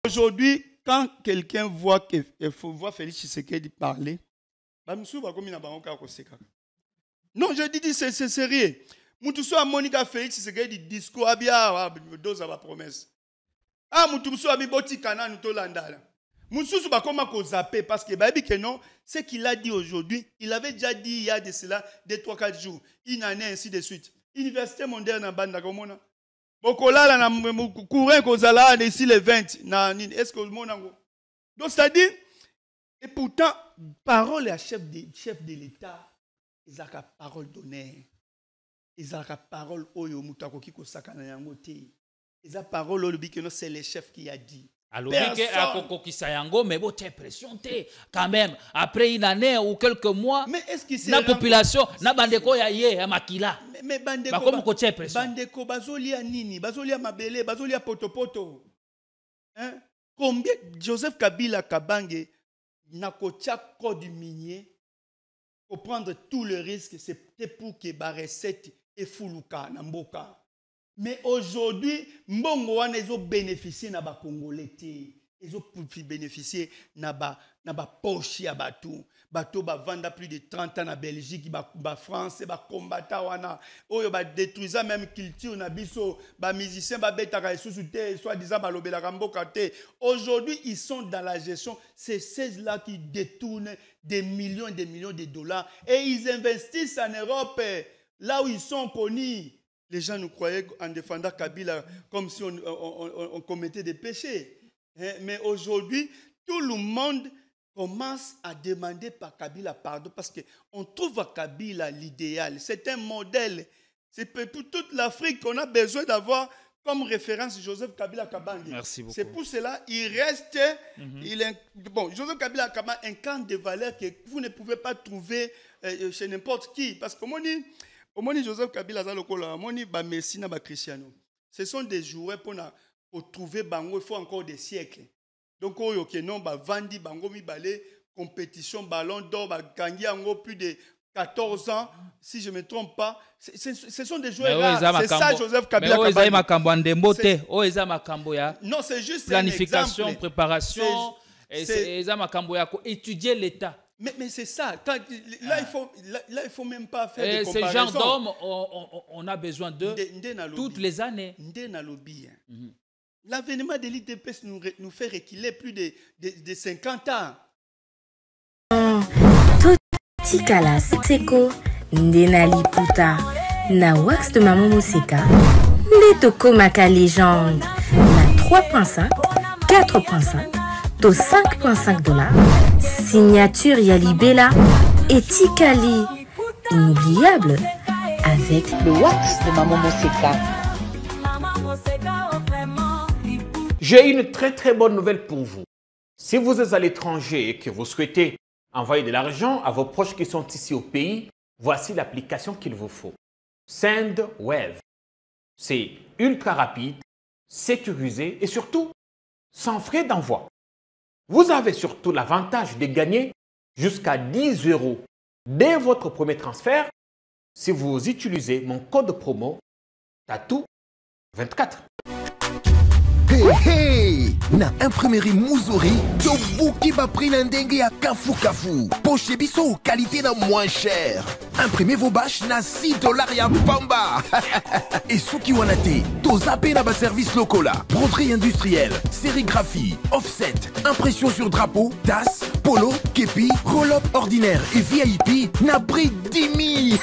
Aujourd'hui, quand quelqu'un voit Félix Tshisekedi parler, non, je dis c'est sérieux. Moutousou a Monica Félix Tshisekedi discours a bien dose à promesse. Ah, Moutousou a mis botikana nous tolandala. Moutousou va comment qu'on zappe parce que baby que non, ce qu'il a dit aujourd'hui, il avait déjà dit il y a de cela 2-3-4 jours, une année ainsi de suite. Université mondiale na banda komona. Bokolala na courant kozala d'ici les 20 na est-ce que mon ango. Donc c'est-à-dire et pourtant parole à chef de l'État, ils ont la parole d'honneur. Ils ont la parole oyo mutako kiko sakana yango te. Ils ont parole au que c'est le chef qui a dit. Alors que Koko Kisayango mais bon t'es pression quand même après une année ou quelques mois. Mais est-ce que c'est la population na bandeko ya ye ya makila. Mais bandeko comme ko t'es pression. Bandeko bazolia nini? Bazolia mabele, bazolia potopoto. Hein? Combien Joseph Kabila Kabange n'a kotia code minier pour prendre tout le risque, c'était pour que ba recette et fuluka na mboka. Mais aujourd'hui, mbongo wana ezo bénéficier na ba congolais té. Ezo bénéficier na ba poche ya batou. Bateau ba vendre plus de 30 ans na Belgique, ba France, ba combattant wana. Oyo ba détruisa même culture na biso, ba musicien ba betaka esusu té, soit disant ba lobela mboka té. Aujourd'hui, ils sont dans la gestion, c'est ces là qui détournent des millions et des millions de dollars et ils investissent en Europe, là où ils sont connus. Les gens nous croyaient en défendant Kabila comme si on commettait des péchés. Mais aujourd'hui, tout le monde commence à demander par Kabila pardon parce qu'on trouve à Kabila l'idéal. C'est un modèle. C'est pour toute l'Afrique qu'on a besoin d'avoir comme référence Joseph Kabila Kabange. Merci beaucoup. C'est pour cela qu'il reste... Bon, Joseph Kabila Kabange incarne des valeurs que vous ne pouvez pas trouver chez n'importe qui. Parce que Omoni Joseph Kabila Zalokola, Omoni Bamessina Cristiano. Ce sont des joueurs pour trouver Bango, il faut encore des siècles. Donc, non, Vandi Bango Mibale, compétition, ballon d'or, gagné encore plus de 14 ans, si je ne me trompe pas. Ce sont des joueurs rares. C'est ça, Joseph Kabila Kabila. Non, c'est juste planification, préparation, c'est étudier l'État. Mais c'est ça. Là, il faut même pas faire de comparaison. Ce genre d'homme, on a besoin d'eux toutes les années. L'avènement de l'IDPS nous fait reculer plus de 50 ans. Toti Kala Seko, Ndenali Puta, na wax de Maman Moseka, Netoko Maka légende, na 3.5, 4.5, to 5.5 $, signature Yalibela et Tikali, inoubliable, avec le wax de Maman Moseka. J'ai une très bonne nouvelle pour vous. Si vous êtes à l'étranger et que vous souhaitez envoyer de l'argent à vos proches qui sont ici au pays, voici l'application qu'il vous faut. SendWave. C'est ultra rapide, sécurisé et surtout sans frais d'envoi. Vous avez surtout l'avantage de gagner jusqu'à 10 € dès votre premier transfert si vous utilisez mon code promo TATOU24. Hey, na imprimerie Muzuri, Tobuki ba prix na ndenge ya kafu kafu. Poche biso qualité na moins cher. Imprimez vos bâches na 6 $ ya pamba. Et souki wanate, to zappé na ba service lokola. Broderie industrielle, sérigraphie, offset, impression sur drapeau, tasse, polo, képi, roll-up ordinaire et VIP na prix 10 000.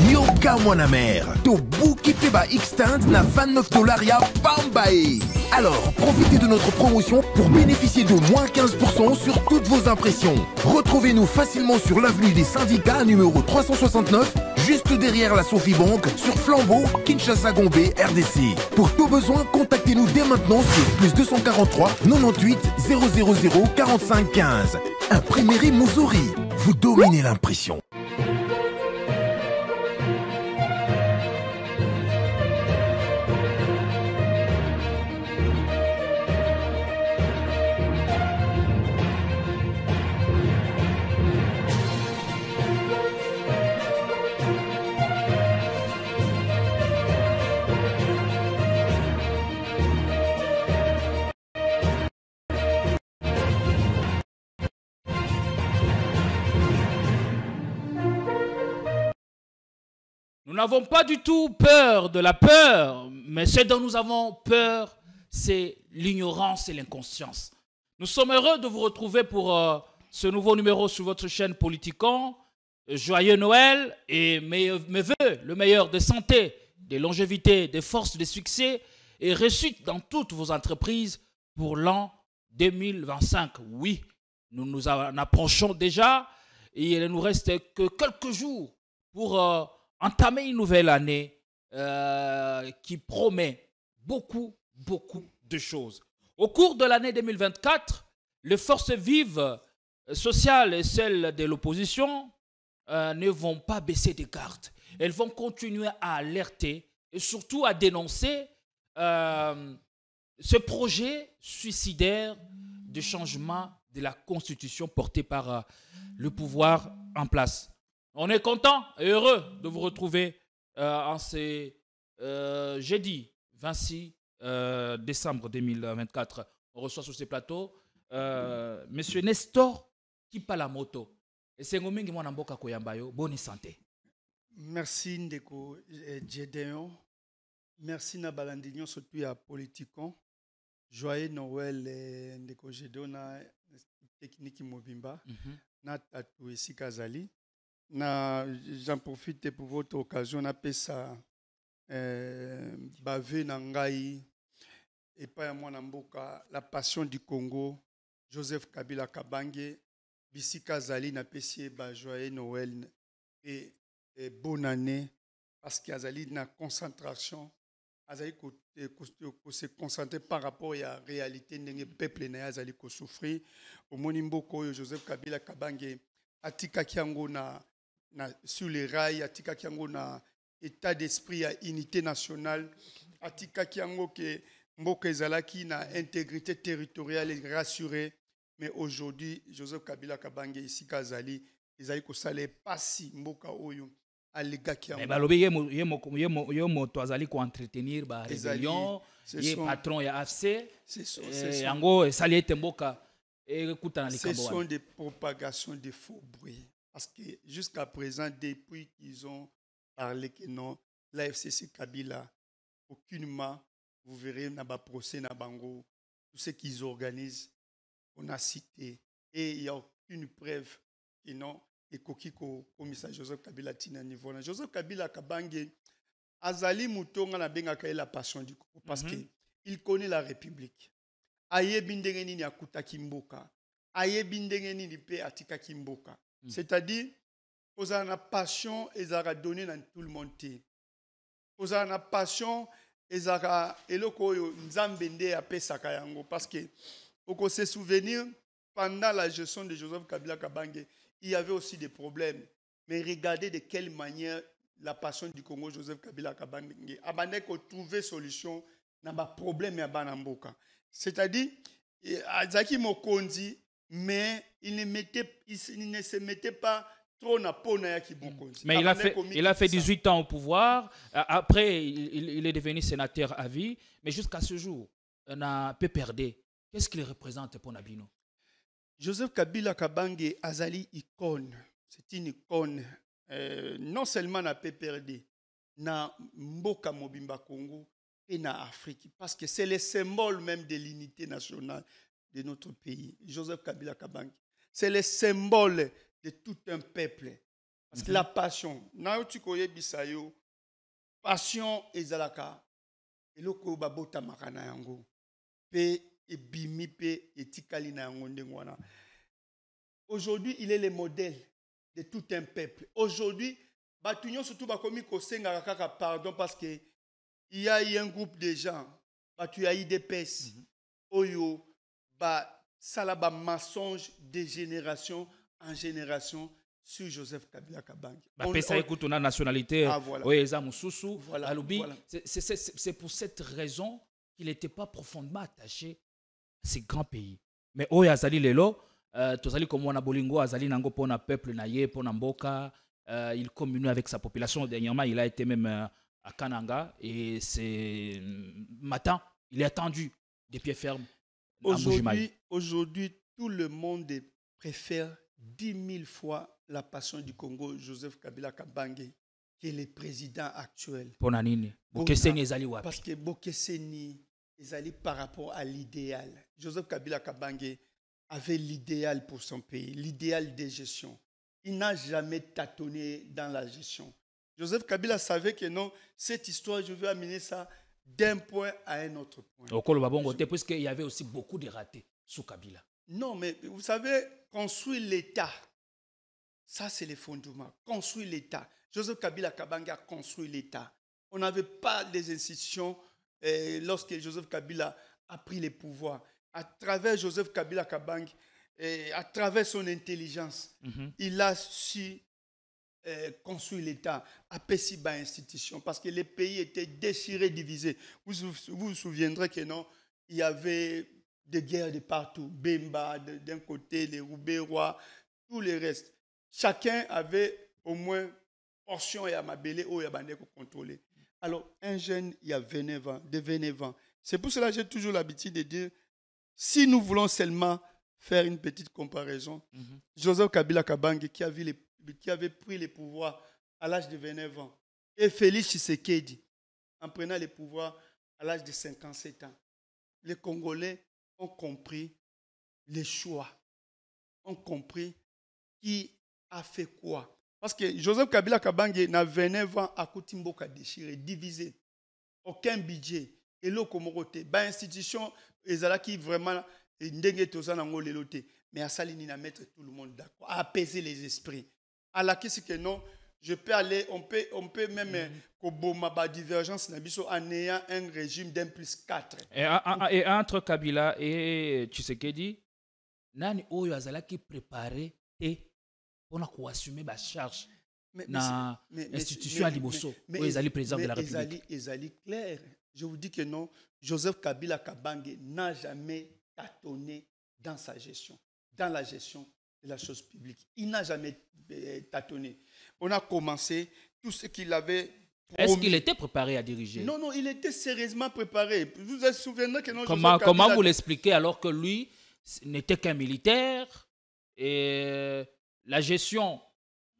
Yoka mwana mère, Tobuki peba extend na 29 $ ya Bambae. Alors, profitez de notre promotion pour bénéficier de moins 15% sur toutes vos impressions. Retrouvez-nous facilement sur l'avenue des Syndicats numéro 369, juste derrière la Sophie Bank, sur Flambeau, Kinshasa Gombe, RDC. Pour tout besoin, contactez-nous dès maintenant sur +243 98 000 45 15. Imprimerie Muzuri, vous dominez l'impression. Nous n'avons pas du tout peur de la peur, mais ce dont nous avons peur, c'est l'ignorance et l'inconscience. Nous sommes heureux de vous retrouver pour ce nouveau numéro sur votre chaîne Politicon. Joyeux Noël et mes voeux, le meilleur de santé, de longévité, de force, de succès et réussite dans toutes vos entreprises pour l'an 2025. Oui, nous en approchons déjà et il ne nous reste que quelques jours pour entamer une nouvelle année qui promet beaucoup de choses. Au cours de l'année 2024, les forces vives sociales et celles de l'opposition ne vont pas baisser des gardes. Elles vont continuer à alerter et surtout à dénoncer ce projet suicidaire de changement de la Constitution porté par le pouvoir en place. On est content et heureux de vous retrouver en ce jeudi 26 décembre 2024. On reçoit sur ces plateaux Monsieur Nestor Kipalamoto. Et c'est un mingi mwana mboka koyambayo. Bonne santé. Merci Ndeko Djedeon. Merci na balandinyo surtout ya Politicon. Joyeux Noël Ndeko Djedeon na technique mobimba. Na tatu esi kazali. J'en profite pour votre occasion. Na pesa bavé na ngai et pas mwana mboka la passion du Congo. Joseph Kabila Kabange. Bisika Zali na pesier ba joyeux Noël et bonne année parce qu'il y a une concentration, il faut se concentrer par rapport à la réalité de peuple qui souffrir. Au Monimboko, Joseph Kabila Kabange, Atika Kiango sur les rails, Atika Kiango na état d'esprit à unité nationale, Atika Kiango que Mboka Ezalaki na intégrité territoriale et rassurée. Mais aujourd'hui, Joseph Kabila Kabange ici Kazali, ils allaient que ça les passe mboka oyo alega ki. Mais balobi ye moto azali ko entretenir ba rébellion, ye patron ya AFC. C'est yango esali ete mboka ekuta na likambo. Ce sont des propagations de faux bruits parce que jusqu'à présent depuis qu'ils ont parlé que non la FCC Kabila aucunement vous verrez na ba procès na bango tout ce qu'ils organisent. On a cité et il n'y a aucune preuve et non et kokiko commissaire Joseph Kabila tina niveau na Joseph Kabila Kabange azali mutonga na benga ka la passion du Congo parce que il connaît la République ayebi ndenge nini akuta kimboka ayebi ndenge nini pe atika kimboka c'est-à-dire oza na passion ezara donner dans tout le monde oza na passion ezara eloko oyo nzambe nde apesaka yango parce que pour se souvenir, pendant la gestion de Joseph Kabila Kabange, il y avait aussi des problèmes. Mais regardez de quelle manière la passion du Congo, Joseph Kabila Kabange, a trouvé solution dans les problèmes à Banamboka. C'est-à-dire, Azaki Mokondi, mais il ne se mettait pas trop na pona yaki Mokondi. Mais il a fait 18 ans au pouvoir. Après, il est devenu sénateur à vie. Mais jusqu'à ce jour, on a peu perdu. Qu'est-ce qu'il représente pour Nabino? Joseph Kabila Kabange azali icône. C'est une icône. Non seulement na PPRD, na Mboka Mobimba Congo et na Afrique. Parce que c'est le symbole même de l'unité nationale de notre pays. Joseph Kabila Kabange. C'est le symbole de tout un peuple. Parce que la passion. Naotu koye bisayo. Passion ezalaka. Eloko babota makana yango. Pe aujourd'hui, il est le modèle de tout un peuple. Aujourd'hui, Batunion surtout bakomi kosenga kaka pardon parce que il y a eu un groupe de gens, batu ya IDPS, oyo ba salaba mensonge de génération en génération sur Joseph Kabila Kabange. Pesa écoute on a nationalité. Voilà. Oyeza Mususu. Voilà. C'est pour cette raison qu'il n'était pas profondément attaché ces grands pays. Mais au Azali Lelo, Tozali comme on a Bolingo, Azali Nango pour un peuple naïe, pour un mboka, il communue avec sa population. Dernièrement, il a été même à Kananga et c'est matin, il est attendu des pieds fermes. Aujourd'hui, tout le monde préfère 10 000 fois la passion du Congo, Joseph Kabila Kabange, que le président actuel. Ponanini. Bokeseni ezali wapi. Parce que Bokeseni ezali par rapport à l'idéal. Joseph Kabila Kabange avait l'idéal pour son pays, l'idéal de gestion. Il n'a jamais tâtonné dans la gestion. Joseph Kabila savait que non, cette histoire, je veux amener ça d'un point à un autre point. Puisqu'il y avait aussi beaucoup de ratés sous Kabila. Non, mais vous savez, construire l'État, ça c'est le fondement. Construire l'État. Joseph Kabila Kabange a construit l'État. On n'avait pas des institutions lorsque Joseph Kabila a pris les pouvoirs. À travers Joseph Kabila Kabange, à travers son intelligence, il a su construire l'État, apaiser les institutions, parce que les pays étaient déchirés, divisés. Vous vous souviendrez que non, il y avait des guerres de partout. Bemba, d'un côté, les Roubaix-Rois, tous les restes. Chacun avait au moins portion et Amabélé ou Yabandé pour contrôler. Alors, un jeune, il y a 29 ans, de 29 ans. C'est pour cela que j'ai toujours l'habitude de dire, si nous voulons seulement faire une petite comparaison, Joseph Kabila Kabange qui avait pris les pouvoirs à l'âge de 29 ans, et Félix Tshisekedi, en prenant les pouvoirs à l'âge de 57 ans, les Congolais ont compris les choix, ont compris qui a fait quoi. Parce que Joseph Kabila Kabange n'a 29 ans à Koutimboka déchiré, divisé. Aucun budget. Et là, comme côté, institution, qui vraiment, mais à Salini, à mettre tout le monde d'accord, à apaiser les esprits. À la question que non, je peux aller, on peut même, ma divergence, en ayant un régime d'1+4. Et entre Kabila et Tshisekedi, Nani Oyo Azala qui préparait et on a assumer la charge dans l'institution à Liboso, où ils allaient président de la République. Ils allaient clair. Je vous dis que non, Joseph Kabila Kabange n'a jamais tâtonné dans sa gestion, dans la gestion de la chose publique. Il n'a jamais tâtonné. On a commencé tout ce qu'il avait promis. Est-ce qu'il était préparé à diriger? Non, il était sérieusement préparé. Vous vous souvenez que non, comment vous l'expliquez alors que lui n'était qu'un militaire et la gestion,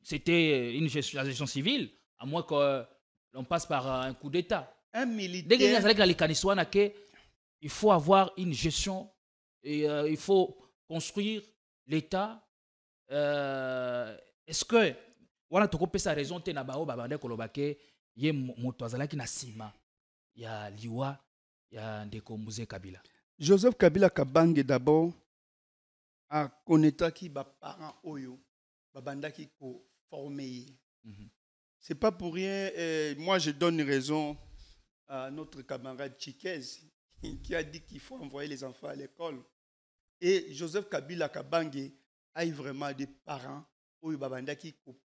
c'était la gestion civile, à moins qu'on passe par un coup d'État. Un militaire. Il faut avoir une gestion et il faut construire l'État. Est-ce que on a tokopé sa raison te na bao babande kolobake ye moto azalaki na sima ya liwa ya ndeko Mouzé Kabila? Joseph Kabila Kabange d'abord a connaîtaki ba parents oyo babandaki ko former. C'est pas pour rien. Moi, je donne raison à notre camarade Chikez qui a dit qu'il faut envoyer les enfants à l'école. Et Joseph Kabila Kabange a eu vraiment des parents où babandaki ko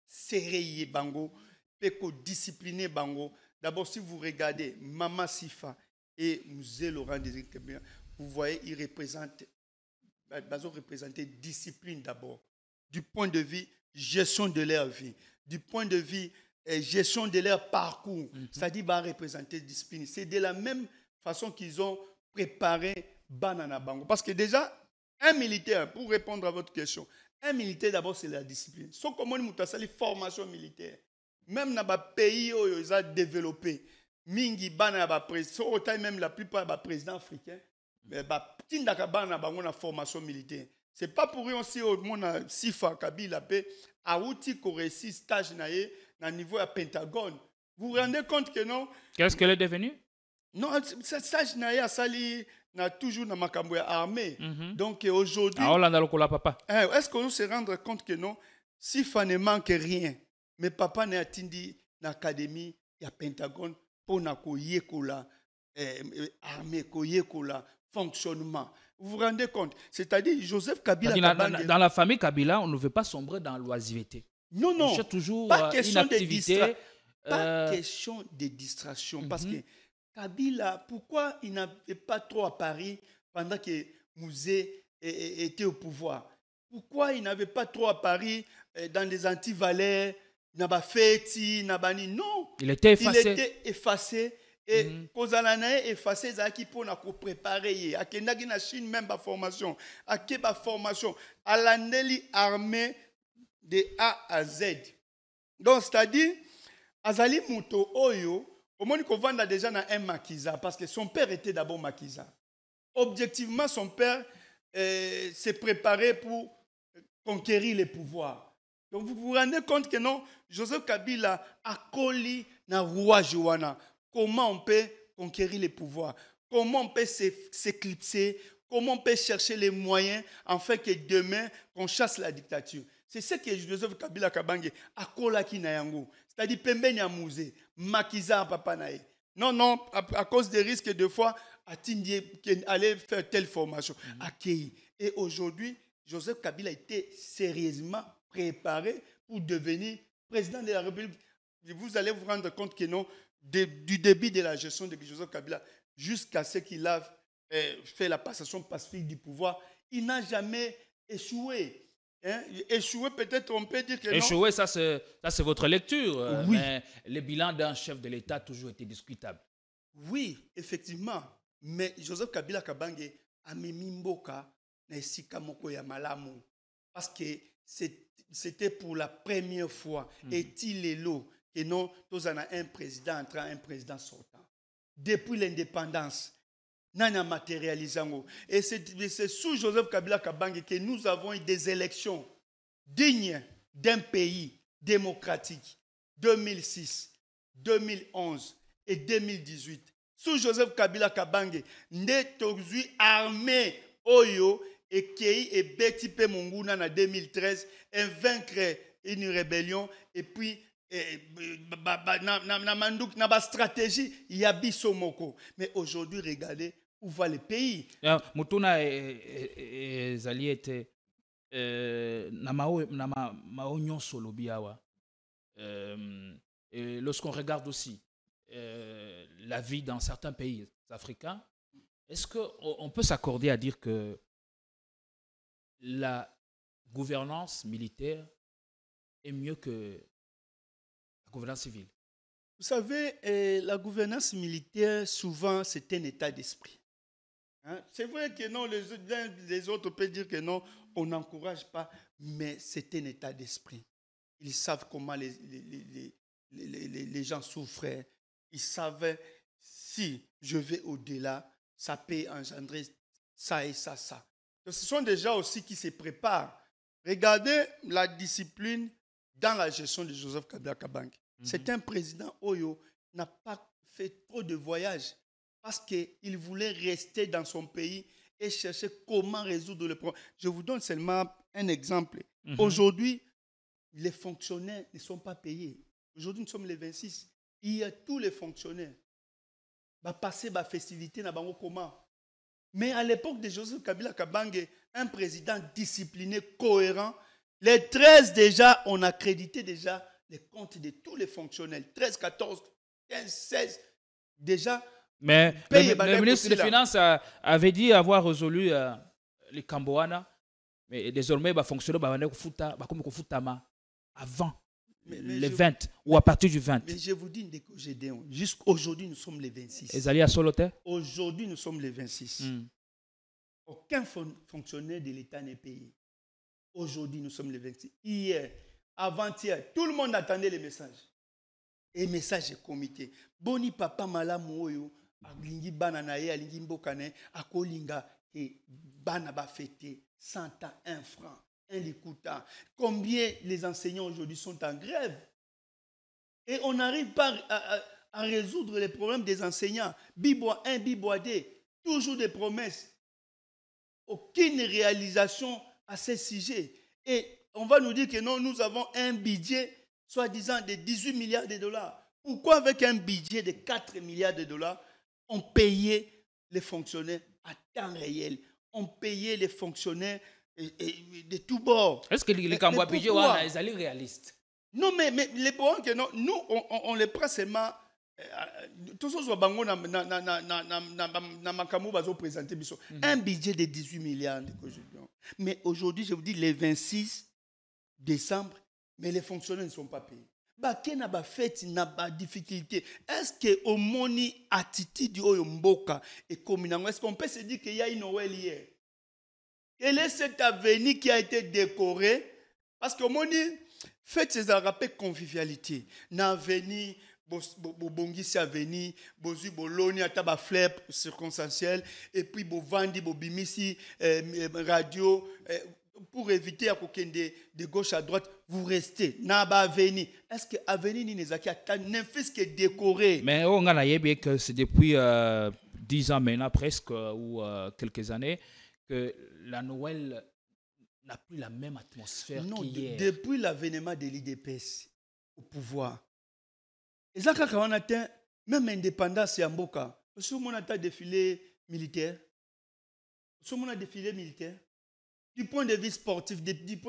serrer bango, peko discipliner bango. D'abord, si vous regardez Mama Sifa et Mouzé Laurent Désiré Kabila, vous voyez, ils représentent discipline d'abord, du point de vue gestion de leur vie, du point de vue gestion de leur parcours, c'est-à-dire va représenter discipline. C'est de la même façon qu'ils ont préparé Banana Bango. Parce que déjà, un militaire, pour répondre à votre question, un militaire d'abord c'est la discipline. Sauf comment nous avons une formation militaire. Même dans les pays où ils ont développé, Mingi Banana même la plupart des présidents africains, une formation militaire. Ce n'est pas pour rien aussi au monde Sifa Kabila a outil qu'on réussit stage na niveau à Pentagone. Vous vous rendez compte que non? Qu'est-ce qu'elle est devenue? Non, ce stage na sali na toujours na makambo ya armée. Donc aujourd'hui, est-ce qu'on se rend compte que non, Sifa ne manque rien, mais papa n'a attendi l'académie ya Pentagone pour na koyekola armée koyekola fonctionnement. Vous vous rendez compte? C'est-à-dire Joseph Kabila Kabange, dans la famille Kabila, on ne veut pas sombrer dans l'oisiveté. Non, on cherche toujours pas question une activité. Pas question de distraction. Parce que Kabila, pourquoi il n'avait pas trop à Paris pendant que Mouzé était au pouvoir? Pourquoi il n'avait pas trop à Paris dans les Antilles-Valais, Nabafeti, Nabani? Non. Il était effacé. Il était effacé. Et Kozalana effacé Zaki pour nous préparer. À Kendagi na Chine même ba formation. À Keba formation. À l'année armée de A à Z. Donc c'est-à-dire Azali Muto Oyo, au moins qu'on vend déjà dans un maquisa, parce que son père était d'abord maquisa. Objectivement, son père s'est préparé pour conquérir les pouvoirs. Donc vous vous rendez compte que non, Joseph Kabila a collé na roi Joana. Comment on peut conquérir les pouvoirs? Comment on peut s'éclipser? Comment on peut chercher les moyens afin que demain, qu'on chasse la dictature? C'est ce que Joseph Kabila Kabange a collé na yango. C'est-à-dire Pembe Nyamouze, Makiza Papa Nae. Non, non, à cause des risques de fois, aller faire telle formation, accueilli. Et aujourd'hui, Joseph Kabila était sérieusement préparé pour devenir président de la République. Vous allez vous rendre compte que non, du début de la gestion de Joseph Kabila jusqu'à ce qu'il a fait la passation pacifique du pouvoir, il n'a jamais échoué. Hein? Échoué, peut-être on peut dire que non. Échoué, ça c'est votre lecture. Oui. Mais le bilan d'un chef de l'État a toujours été discutable. Oui, effectivement. Mais Joseph Kabila Kabange a mis Mboka na esika moko ya malamu. Parce que c'était pour la première fois. Est-il l'élo que non, nous avons un président entrant, un président sortant. Depuis l'indépendance, nous avons matérialisé. Et c'est sous Joseph Kabila Kabange que nous avons eu des élections dignes d'un pays démocratique. 2006, 2011 et 2018. Sous Joseph Kabila Kabange, nous avons armée Oyo et Kei et Betty P. Monguna en 2013 et vaincre une rébellion et puis na ba stratégie yabiso moko. Mais aujourd'hui, regardez où va le pays. Mutuna ezali ete na maonyo solo biawa. Lorsqu'on regarde aussi la vie dans certains pays africains, est-ce qu'on peut s'accorder à dire que la gouvernance militaire est mieux que la gouvernance civile? Vous savez, la gouvernance militaire, souvent, c'est un état d'esprit. Hein? C'est vrai que non, les autres peuvent dire que non, on n'encourage pas, mais c'est un état d'esprit. Ils savent comment les gens souffrent. Ils savent si je vais au-delà, ça peut engendrer ça et ça, ça. Donc, ce sont des gens aussi qui se préparent. Regardez la discipline dans la gestion de Joseph Kabila Kabange. C'est un président Oyo n'a pas fait trop de voyages parce qu'il voulait rester dans son pays et chercher comment résoudre le problème. Je vous donne seulement un exemple. Aujourd'hui, les fonctionnaires ne sont pas payés. Aujourd'hui, nous sommes les 26. Il y a tous les fonctionnaires. Va passer la festivité na bango comment. Mais à l'époque de Joseph Kabila Kabange, un président discipliné, cohérent, les 13 déjà, on a crédité déjà les comptes de tous les fonctionnaires. 13, 14, 15, 16, déjà. Mais le ministre des Finances avait dit avoir résolu les Kamboana, mais désormais, il va fonctionner avant le 20 ou à partir du 20. Mais je vous dis, jusqu'aujourd'hui, nous sommes les 26. Aujourd'hui, nous sommes les 26. Aucun fonctionnaire de l'État n'est payé. Aujourd'hui, nous sommes les 26. Hier, avant-hier, tout le monde attendait les messages. Et les messages est comité. Boni papa malamoyo, alingi bananaye, alingi mbokane, akolinga, et bana ba fêté, 100 ans, 1 franc. Likuta. Combien les enseignants aujourd'hui sont en grève? Et on n'arrive pas à résoudre les problèmes des enseignants. Bibois 1, Bibois 2, toujours des promesses. Aucune réalisation à ces sujets. Et on va nous dire que non, nous avons un budget, soi-disant, de 18 milliards de dollars. Pourquoi avec un budget de 4 milliards de dollars, on payait les fonctionnaires à temps réel? On payait les fonctionnaires de tous bords. Est-ce que les Cambouis budget sont réalistes? Non, mais les problèmes que non, nous, on les prend seulement. Tout ça, soit bango na makamu bazo présenter biso. Un budget de 18 milliards. Mais aujourd'hui, je vous dis, les 26 décembre, mais les fonctionnaires ne sont pas payés. Qui n'a pas fait n'a difficulté. Est-ce que au moni attitude de mboka et communal, est-ce qu'on peut se dire qu'il y a une Noël hier? Quel est cet avenir qui a été décoré Parce que mon faites ces rappels convivialité. Na veni bongisi aveni, bozu boloni ataba flip circonstanciel et puis bovandi bobimisi radio pour éviter à kokende de gauche à droite, vous restez. Naba aveni. Est-ce que aveni ni nezaki ata n'importe que décoré? Mais on a bien que c'est depuis 10 ans maintenant presque ou quelques années que la Noël n'a plus la même atmosphère qu'hier. Depuis l'avènement de l'IDPS au pouvoir. Et ça, quand on atteint même indépendance à Mboka, si on a défilé militaire, du point de vue sportif, depuis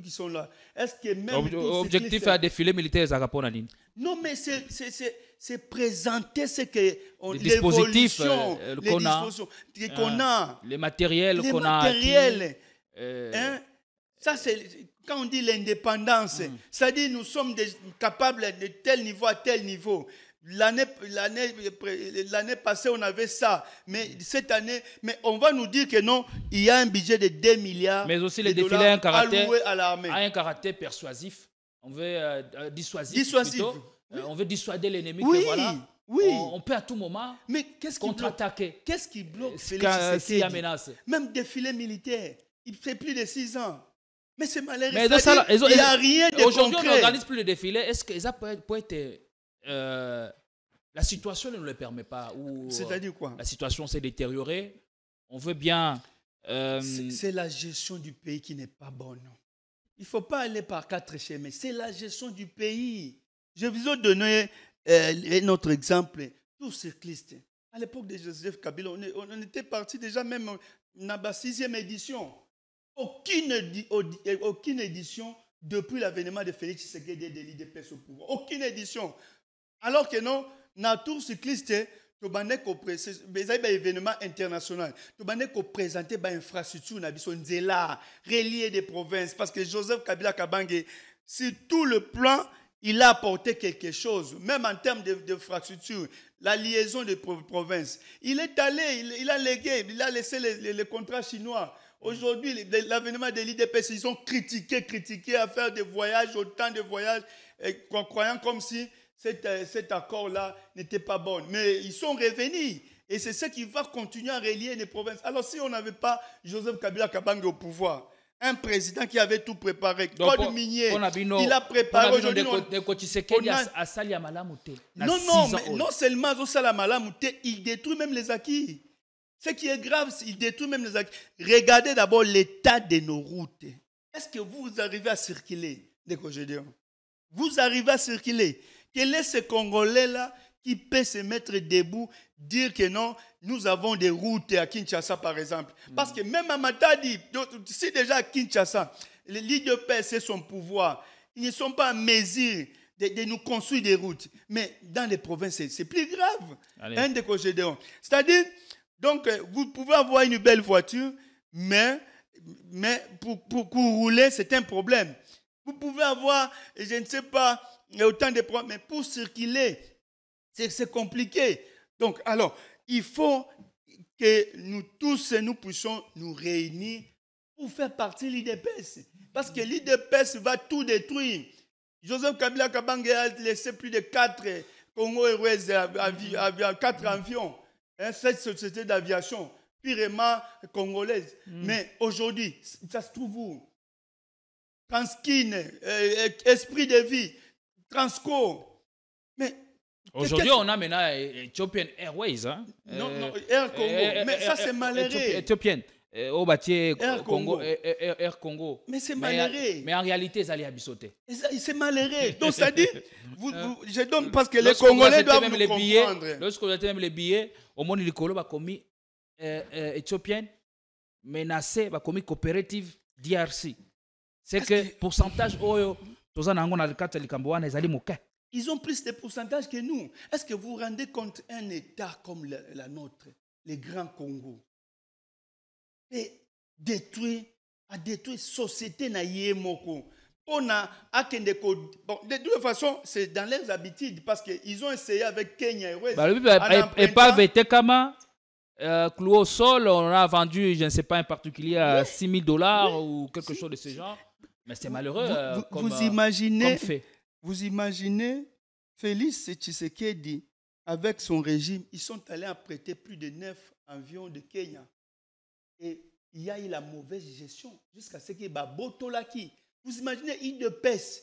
qu'ils sont là, est-ce que même... Objectif à défilé militaire, ça répond à non, mais c'est présenter ce que les dispositifs qu'on a, les matériels qu'on a. Ça, c'est quand on dit l'indépendance, ça dit nous sommes capables de tel niveau à tel niveau. L'année passée, on avait ça. Mais cette année, mais on va nous dire que non, il y a un budget de 2 milliards. Mais aussi les défilés alloués à l'armée. A un caractère persuasif. On veut dissuasif. On veut dissuader l'ennemi. Oui, voilà, oui. On peut à tout moment contre-attaquer. Qu'est-ce qui bloque s'il y a menace? Même défilé militaire, il fait plus de 6 ans. Mais c'est malheureux. Mais il n'y a rien de concret. Aujourd'hui, on n'organise plus le défilé. Est-ce que ça peut être... la situation ne nous le permet pas. C'est-à-dire quoi? La situation s'est détériorée. On veut bien... C'est la gestion du pays qui n'est pas bonne. Il ne faut pas aller par 4 chemins. C'est la gestion du pays. Je vous ai donné un autre exemple. Tous cyclistes. À l'époque de Joseph Kabila, on était parti déjà même dans la 6e édition. Aucune édition depuis l'avènement de Félix Tshisekedi et de l'IDPS au pouvoir. Aucune édition. Alors que non, dans le tour cycliste, tu as un événement international. Tu as présenté une infrastructure reliée des provinces. Parce que Joseph Kabila Kabange, sur tout le plan, il a apporté quelque chose. Même en termes d'infrastructure, la liaison des provinces. Il est allé, il a légué, il a laissé les contrats chinois. Aujourd'hui, l'avènement de l'IDPS, ils ont critiqué à faire des voyages, autant de voyages, en croyant comme si cet accord-là n'était pas bon. Mais ils sont revenus. Et c'est ce qui va continuer à relier les provinces. Alors, si on n'avait pas Joseph Kabila Kabange au pouvoir, un président qui avait tout préparé, code minier, il a préparé aujourd'hui. Non seulement il détruit même les acquis. Ce qui est grave, il détruit même les acquis. Regardez d'abord l'état de nos routes. Est-ce que vous arrivez à circuler? Vous arrivez à circuler? Quel est ce Congolais-là qui peut se mettre debout, dire que non, nous avons des routes à Kinshasa, par exemple? Parce que même à Matadi, si déjà à Kinshasa, les l'IDPS et son pouvoir, ils ne sont pas en mesure de nous construire des routes. Mais dans les provinces, c'est plus grave. C'est-à-dire, donc, vous pouvez avoir une belle voiture, mais pour rouler, c'est un problème. Vous pouvez avoir, je ne sais pas, autant de problèmes, mais pour circuler, c'est compliqué. Donc, alors, il faut que nous tous, nous puissions nous réunir pour faire partie de l'IDPS. Parce que l'IDPS va tout détruire. Joseph Kabila Kabange a laissé plus de 4 Congo Airways, 4 avions. Cette société d'aviation purement congolaise. Mais aujourd'hui, ça se trouve où? Transkin, Esprit de vie, Transco. Mais aujourd'hui, on a maintenant Ethiopian Airways. Hein? Non, Air Congo. Mais ça, c'est malheureux. Ethiopian. Au bâtier Air Congo. Air Congo. Mais c'est malheureux. Mais en réalité, ils allaient habiter. C'est malheureux. Donc, ça dit, je donne parce que les Congolais doivent nous comprendre. Lorsqu'on a même les billets, au monde du Colo, commis Ethiopian, menacé, commis coopérative DRC. C'est que pourcentage, ils ont plus de pourcentage que nous. Est-ce que vous vous rendez compte un État comme la nôtre, les grands Congo, et détruire société na yemoko. De toute façon, c'est dans leurs habitudes parce qu'ils ont essayé avec Kenya Airways. Et pas Vetekama, cloué au sol, on a vendu, je ne sais pas, un particulier à $6,000 ou quelque chose de ce genre. Mais c'est malheureux vous imaginez Félix Tshisekedi avec son régime, ils sont allés apprêter plus de 9 avions de Kenya. Et il y a eu la mauvaise gestion jusqu'à ce que Botolaki. Vous imaginez, IDPS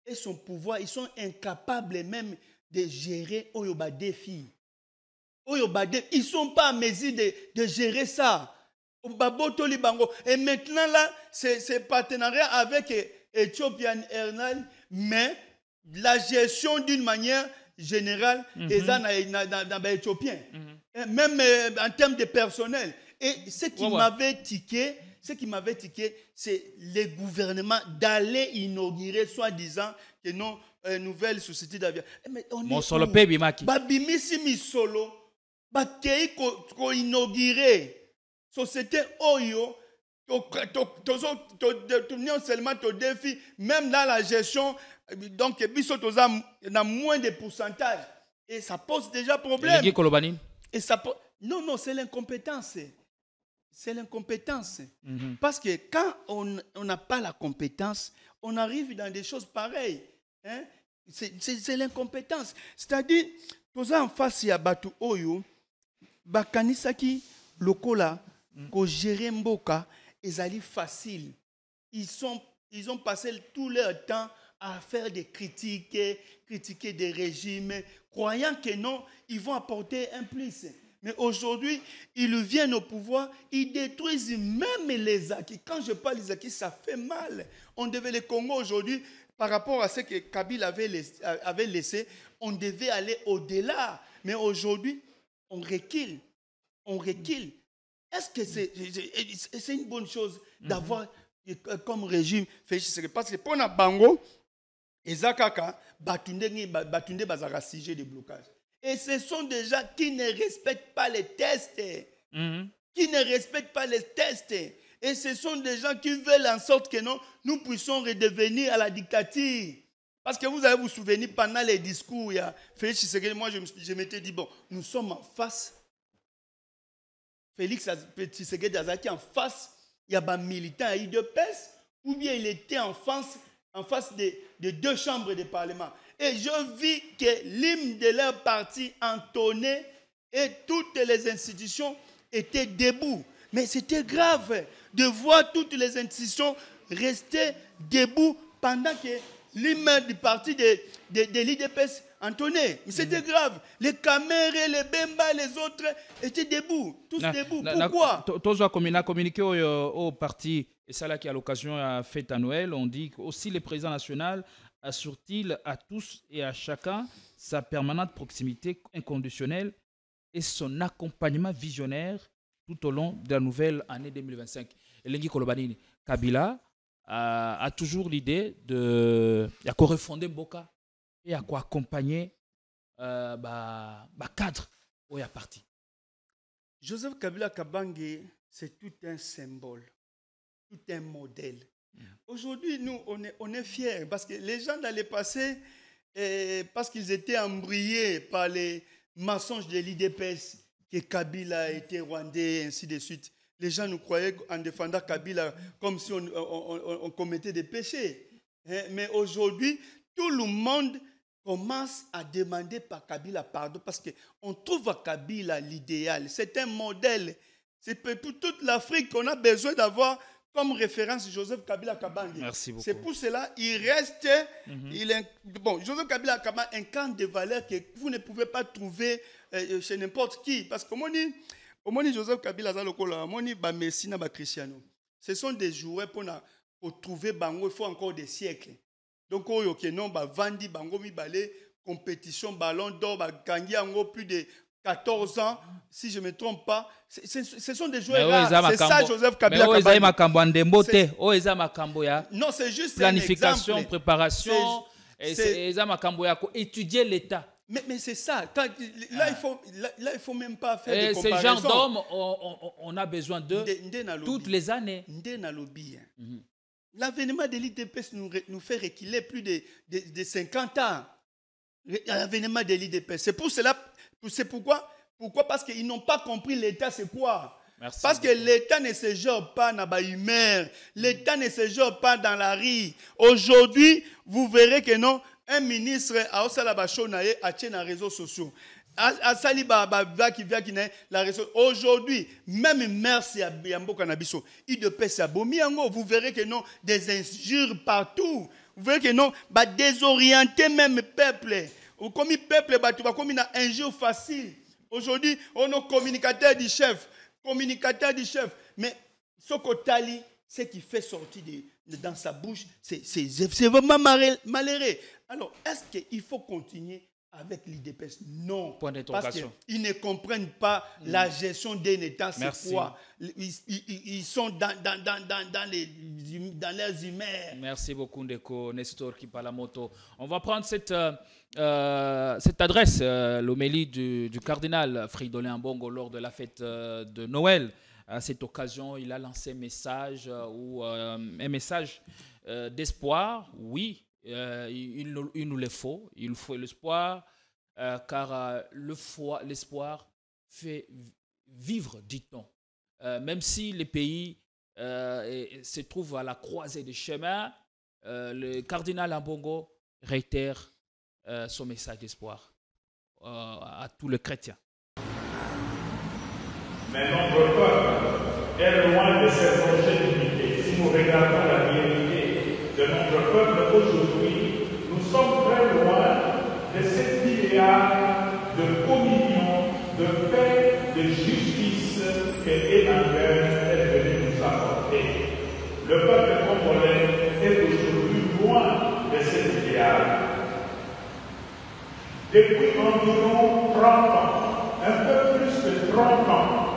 et son pouvoir, ils sont incapables même de gérer Oyoba défi. Ils ne sont pas à mesure de gérer ça. Et maintenant, là, c'est partenariat avec Ethiopian Airlines, mais la gestion d'une manière générale, est dans les Éthiopiens. Même en termes de personnel. Et ce qui m'avait tiqué, c'est le gouvernement d'aller inaugurer, soi-disant, que nos nouvelles sociétés d'avion. Mais on est où? Babimisi misolo, bakei ko inaugurer société Oyo, non seulement ton défi, même dans la gestion, donc il y a moins de pourcentage. Et ça pose déjà problème. Et ça non, c'est l'incompétence. C'est l'incompétence. Parce que quand on n'a pas la compétence, on arrive dans des choses pareilles. Hein? C'est l'incompétence. C'est-à-dire, tous en face, il y a Batu Oyo, Bakanisaki, Lokola, ko gérer Mboka, ils allaient facile. Ils ont passé tout leur temps à faire des critiques, critiquer des régimes, croyant que non, ils vont apporter un plus. Mais aujourd'hui, ils viennent au pouvoir, ils détruisent même les acquis. Quand je parle des acquis, ça fait mal. On devait, le Congo aujourd'hui, par rapport à ce que Kabila avait laissé, on devait aller au-delà. Mais aujourd'hui, on recule. On recule. Est-ce que c'est une bonne chose d'avoir comme régime parce que pour Bango, Ezakaka, Batunde Bazara sujet de blocage. Et ce sont des gens qui ne respectent pas les tests. Qui ne respectent pas les tests. Et ce sont des gens qui veulent en sorte que nous puissions redevenir à la dictature. Parce que vous allez vous souvenir, pendant les discours, il y a Félix Tshisekedi, moi je m'étais dit, bon, nous sommes en face. Félix Tshisekedi Azaki en face, il y a des militants à IDPS, ou bien il était en face de 2 chambres de parlement. Et je vis que l'hymne de leur parti entonnait et toutes les institutions étaient debout. Mais c'était grave de voir toutes les institutions rester debout pendant que l'hymne du parti de l'IDPS entonnait. Mais c'était grave. Les Kamere, les Bemba, les autres étaient debout. Tous debout. Pourquoi? Tous communiqué au parti, et ça là qui à l'occasion à fête à Noël, on dit aussi le président national assure-t-il à tous et à chacun sa permanente proximité inconditionnelle et son accompagnement visionnaire tout au long de la nouvelle année 2025. Elengi Kolobanini, Kabila a toujours l'idée de refonder Mboka et à quoi accompagner cadre où il y a parti. Joseph Kabila Kabange, c'est tout un symbole, tout un modèle. Aujourd'hui, nous, on est fiers parce que les gens dans le passé, parce qu'ils étaient embrouillés par les mensonges de l'IDPS, que Kabila était rwandais, ainsi de suite. Les gens nous croyaient en défendant Kabila comme si on commettait des péchés. Mais aujourd'hui, tout le monde commence à demander par Kabila pardon parce qu'on trouve à Kabila l'idéal. C'est un modèle. C'est pour toute l'Afrique qu'on a besoin d'avoir comme référence Joseph Kabila Kabange. Merci beaucoup. C'est pour cela qu'il reste... Joseph Kabila Kabange incarne des valeurs que vous ne pouvez pas trouver chez n'importe qui. Parce que moi, Joseph Kabila Zalokola, moi, Messina, Cristiano. Ce sont des joueurs pour trouver Bango, il faut encore des siècles. Donc, Vandi, Bango, Mibale, compétition, ballon d'or, gagné plus de 14 ans, si je ne me trompe pas. Ce sont des joueurs rares. C'est ça, Joseph Kabila Kabange. Non, c'est juste planification, un exemple. Préparation, étudier l'État. Mais c'est ça. Là, il faut même pas faire de comparaison. Ce genre d'hommes, on a besoin d'eux toutes les années. L'avènement de l'IDPS nous fait reculer plus de 50 ans. L'avènement de l'IDPS. C'est pourquoi parce qu'ils n'ont pas compris l'État, c'est quoi. Merci Parce que l'État ne se gère pas dans la humeur. L'État ne se gère pas dans la rue. Aujourd'hui, vous verrez que non, un ministre a aussi la bachonaye a tient les réseaux sociaux. Aujourd'hui, même merci à Biambo Canabiso, il de paix à Bomiango. Vous verrez que non, des injures partout. Vous verrez que non, désorienter même peuple. Comme le peuple, comme une injure facile. Aujourd'hui, on est communicateur du chef. Communicateur du chef. Mais ce qu'Otali, ce qui fait sortir dans sa bouche, c'est vraiment malheureux. Alors, est-ce qu'il faut continuer avec l'IDPS? Non. Point d'interrogation. Parce qu'ils ne comprennent pas la gestion d'un État. C'est quoi? Ils sont dans leurs humeurs. Merci beaucoup, Ndeko Nestor Kipalamoto. On va prendre cette adresse, l'homélie du cardinal Fridolin Ambongo lors de la fête de Noël. À cette occasion, il a lancé un message, un message d'espoir. Oui, il nous le faut. Il nous faut l'espoir, car l'espoir fait vivre, dit-on. Même si les pays se trouvent à la croisée des chemins, le cardinal Ambongo réitère son message d'espoir à tous les chrétiens. Mais notre peuple est loin de cette longévité. Si nous regardons la réalité de notre peuple aujourd'hui, nous sommes très loin de cet idéal de communion, de paix, de justice que Emmanuel est venu nous apporter. Le peuple congolais est aujourd'hui loin de cet idéal. Depuis environ 30 ans, un peu plus que 30 ans,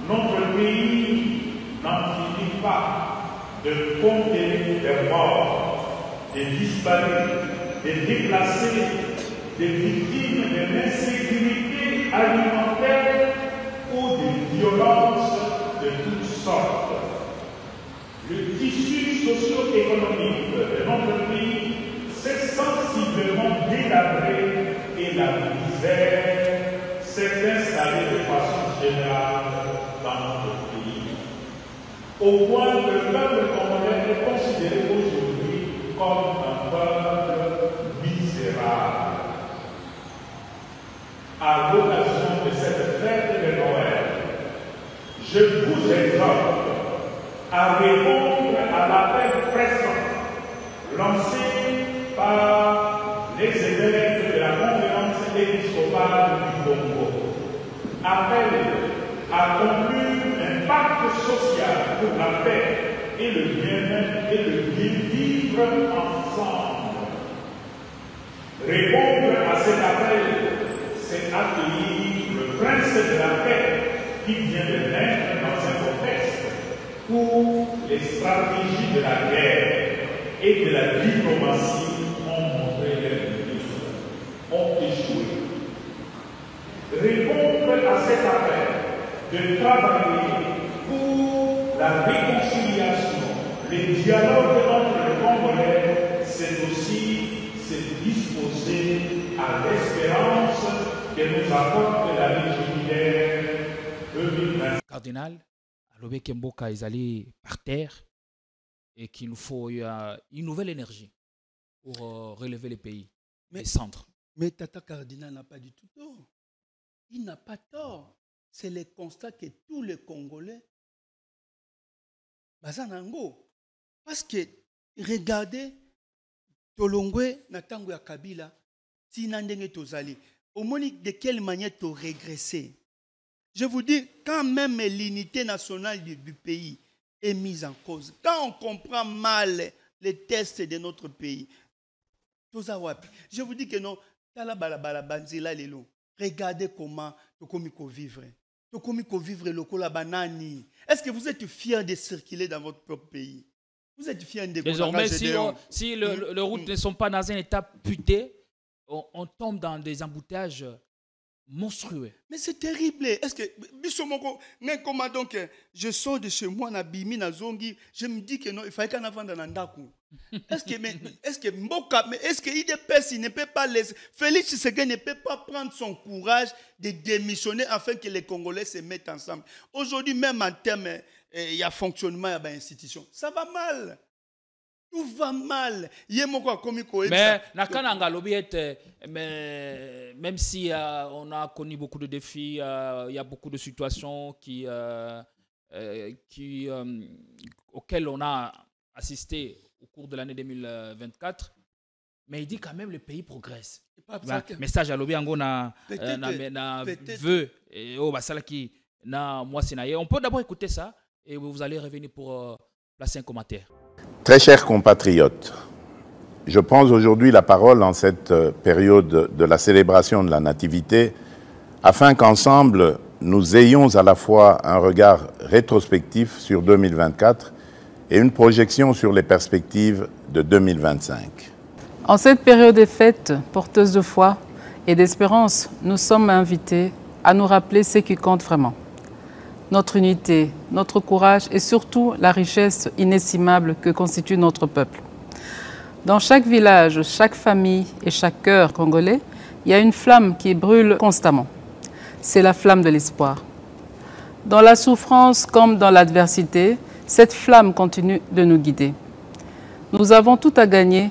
notre pays n'en finit pas de compter des morts, des disparus, des déplacés, des victimes de l'insécurité alimentaire ou des violences de toutes sortes. Le tissu socio-économique de notre pays s'est sensiblement délabré et la misère s'est installée de façon générale dans notre pays, au point que le peuple congolais est considéré aujourd'hui comme un peuple misérable. À l'occasion de cette fête de Noël, je vous exhorte à répondre à l'appel pressant lancé par les évêques de la conférence épiscopale du Congo. Appel à conclure un pacte social pour la paix et le bien-vivre ensemble. Répondre à cet appel, c'est accueillir le prince de la paix qui vient de naître dans un contexte où les stratégies de la guerre et de la diplomatie ont montré leurs limites, ont échoué. Répondre à cet appel de travailler pour la réconciliation, le dialogue entre les Congolais, c'est aussi se disposer à l'espérance que nous apporte la légitimité 2020. Cardinal, Alobe Kemboka est allé par terre et qu'il nous faut une nouvelle énergie pour relever les pays, les centres. Mais Tata Cardinal n'a pas du tout tort. Il n'a pas tort. C'est le constat que tous les Congolais bazanango. Parce que regardez Tolongwe Natango ya Kabila Tinandenge Tozali. Au moins de quelle manière tu régresser. Je vous dis, quand même l'unité nationale du pays est mise en cause, quand on comprend mal les tests de notre pays, je vous dis que non, regardez comment tu vivre. Tu vivre le banani. Est-ce que vous êtes fiers de circuler dans votre propre pays? Vous êtes fiers de... Désormais, si les routes ne sont pas dans un état puté, on tombe dans des embouteillages monstrueux. Mais c'est terrible. Est-ce que comment donc je sors de chez moi na bimi na zongi, je me dis que non, il fallait qu'un avant dans Nandaku. Est-ce que IDPS il ne peut pas laisser... Félix Tshisekedi ne peut pas prendre son courage de démissionner afin que les Congolais se mettent ensemble. Aujourd'hui, même en termes, il y a fonctionnement, il y a institution. Ça va mal. Tout va mal. Mais même si on a connu beaucoup de défis, il y a beaucoup de situations auxquelles on a assisté au cours de l'année 2024, mais il dit quand même le pays progresse. Message à Lobi Angona veut au Basalaki na moi Sinaye. On peut d'abord écouter ça et vous allez revenir pour placer un commentaire. Très chers compatriotes, je prends aujourd'hui la parole en cette période de la célébration de la Nativité afin qu'ensemble nous ayons à la fois un regard rétrospectif sur 2024 et une projection sur les perspectives de 2025. En cette période de fête, porteuse de foi et d'espérance, nous sommes invités à nous rappeler ce qui compte vraiment. Notre unité, notre courage et surtout la richesse inestimable que constitue notre peuple. Dans chaque village, chaque famille et chaque cœur congolais, il y a une flamme qui brûle constamment. C'est la flamme de l'espoir. Dans la souffrance comme dans l'adversité, cette flamme continue de nous guider. Nous avons tout à gagner,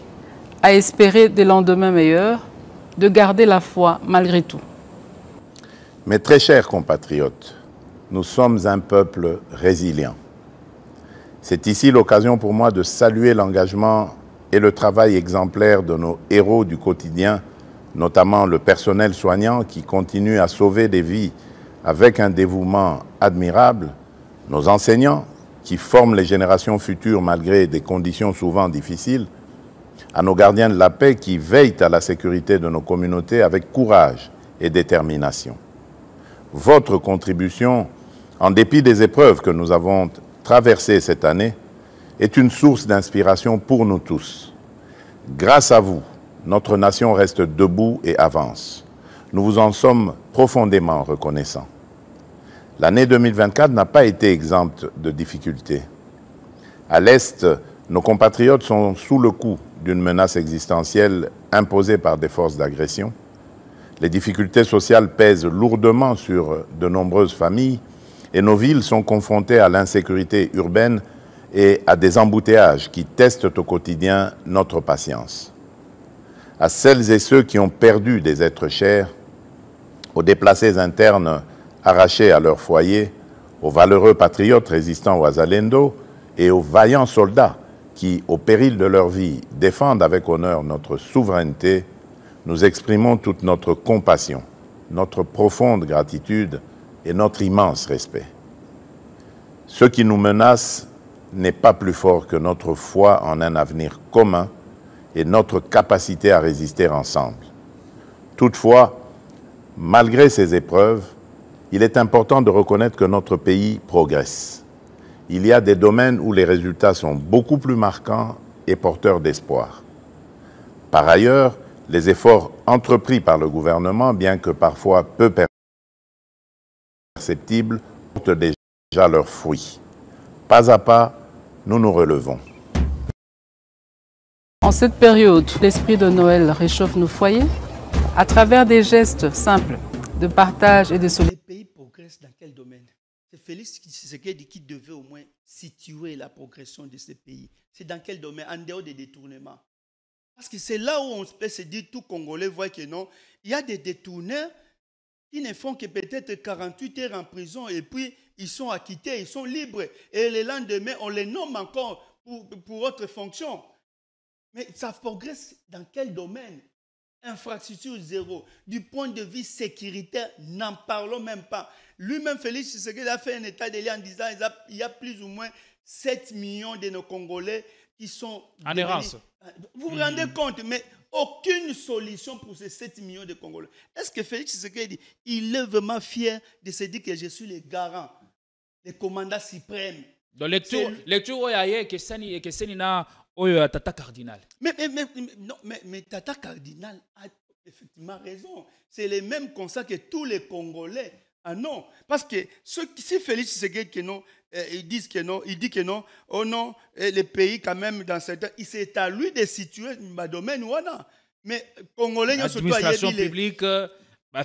à espérer des lendemains meilleurs, de garder la foi malgré tout. Mes très chers compatriotes, nous sommes un peuple résilient. C'est ici l'occasion pour moi de saluer l'engagement et le travail exemplaire de nos héros du quotidien, notamment le personnel soignant qui continue à sauver des vies avec un dévouement admirable, nos enseignants qui forment les générations futures malgré des conditions souvent difficiles, à nos gardiens de la paix qui veillent à la sécurité de nos communautés avec courage et détermination. Votre contribution, en dépit des épreuves que nous avons traversées cette année, est une source d'inspiration pour nous tous. Grâce à vous, notre nation reste debout et avance. Nous vous en sommes profondément reconnaissants. L'année 2024 n'a pas été exempte de difficultés. À l'Est, nos compatriotes sont sous le coup d'une menace existentielle imposée par des forces d'agression. Les difficultés sociales pèsent lourdement sur de nombreuses familles et nos villes sont confrontées à l'insécurité urbaine et à des embouteillages qui testent au quotidien notre patience. À celles et ceux qui ont perdu des êtres chers, aux déplacés internes arrachés à leur foyer, aux valeureux patriotes résistant aux Wazalendo et aux vaillants soldats qui, au péril de leur vie, défendent avec honneur notre souveraineté, nous exprimons toute notre compassion, notre profonde gratitude et notre immense respect. Ce qui nous menace n'est pas plus fort que notre foi en un avenir commun et notre capacité à résister ensemble. Toutefois, malgré ces épreuves, il est important de reconnaître que notre pays progresse. Il y a des domaines où les résultats sont beaucoup plus marquants et porteurs d'espoir. Par ailleurs, les efforts entrepris par le gouvernement, bien que parfois peu perceptibles, portent déjà leurs fruits. Pas à pas, nous nous relevons. En cette période, l'esprit de Noël réchauffe nos foyers à travers des gestes simples de partage et de solidarité. Les pays progressent dans quel domaine? C'est Félix Tshisekedi qui devait au moins situer la progression de ces pays. C'est dans quel domaine? En dehors des détournements. Parce que c'est là où on peut se dire, tout Congolais voit que non, il y a des détourneurs qui ne font que peut-être 48 heures en prison et puis ils sont acquittés, ils sont libres. Et le lendemain, on les nomme encore pour autre fonction. Mais ça progresse dans quel domaine? Infrastructure zéro. Du point de vue sécuritaire, n'en parlons même pas. Lui-même, Félix Tshisekedi a fait un état de lieu en disant qu'il y a plus ou moins 7 millions de nos Congolais qui sont en errance. Vous vous rendez compte, mais aucune solution pour ces 7 millions de Congolais. Est-ce que Félix Tshisekedi, il est vraiment fier de se dire que je suis le garant, le commandant suprême? Donc, lecture que c'est Tata Cardinal. Mais Tata Cardinal a effectivement raison. C'est le même constat que tous les Congolais. Ah non, parce que si Félix Tshisekedi que non, ils disent que non, il dit que non, oh non, les pays quand même dans certains, c'est à lui de situer le domaine où on a. Mais Congolais, l'administration publique,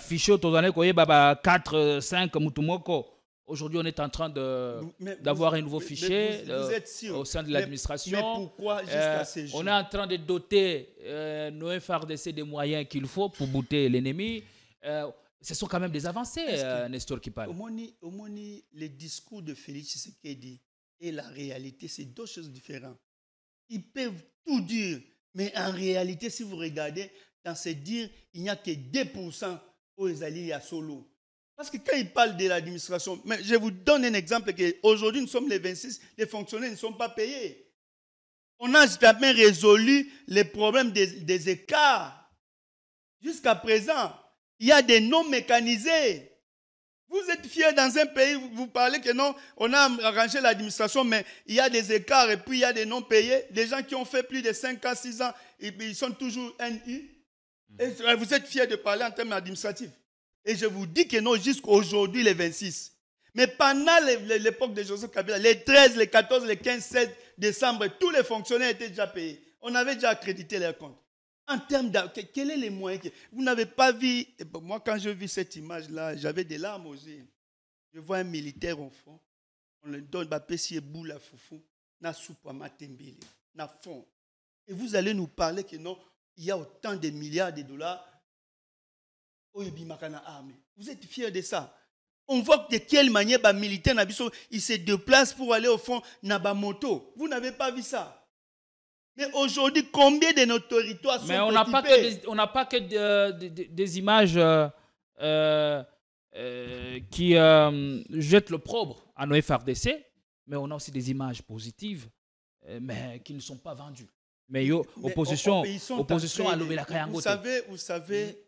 fichier autour 4, 5, Mutumoko. Aujourd'hui, on est en train d'avoir un nouveau fichier au sein de l'administration. Mais pourquoi jusqu'à ces jours? On est en train de doter nos FARDC des moyens qu'il faut pour bouter l'ennemi. Ce sont quand même des avancées, Nestor qui parle. Au moins, les discours de Félix Tshisekedi et la réalité, c'est deux choses différentes. Ils peuvent tout dire, mais en réalité, si vous regardez, dans ce dire, il n'y a que 2% aux alliés à solo. Parce que quand ils parlent de l'administration, mais je vous donne un exemple qu'aujourd'hui, nous sommes les 26, les fonctionnaires ne sont pas payés. On n'a jamais résolu les problèmes des écarts. Jusqu'à présent, il y a des non mécanisés. Vous êtes fiers dans un pays, vous parlez que non, on a arrangé l'administration, mais il y a des écarts et puis il y a des non payés. Des gens qui ont fait plus de 5 ans, 6 ans, ils sont toujours NU. Et vous êtes fiers de parler en termes administratifs. Et je vous dis que non, jusqu'à aujourd'hui, les 26. Mais pendant l'époque de Joseph Kabila, les 13, les 14, les 15, 16 décembre, tous les fonctionnaires étaient déjà payés. On avait déjà accrédité leurs comptes. En termes quels sont les moyens vous n'avez pas vu? Moi, quand je vis cette image-là, j'avais des larmes aux yeux. Je vois un militaire au fond. On lui donne Bapessi et Boula Foufou, na soupa matembele, na fond. Et vous allez nous parler que non, il y a autant de milliards de dollars. Vous êtes fiers de ça? On voit de quelle manière les militaires ils se déplacent pour aller au fond dans moto. Vous n'avez pas vu ça? Mais aujourd'hui, combien de nos territoires sont occupés? On n'a pas que des images qui jettent l'opprobre à nos FARDC, mais on a aussi des images positives, mais qui ne sont pas vendues. Mais opposition à l'Obéla Kayangote.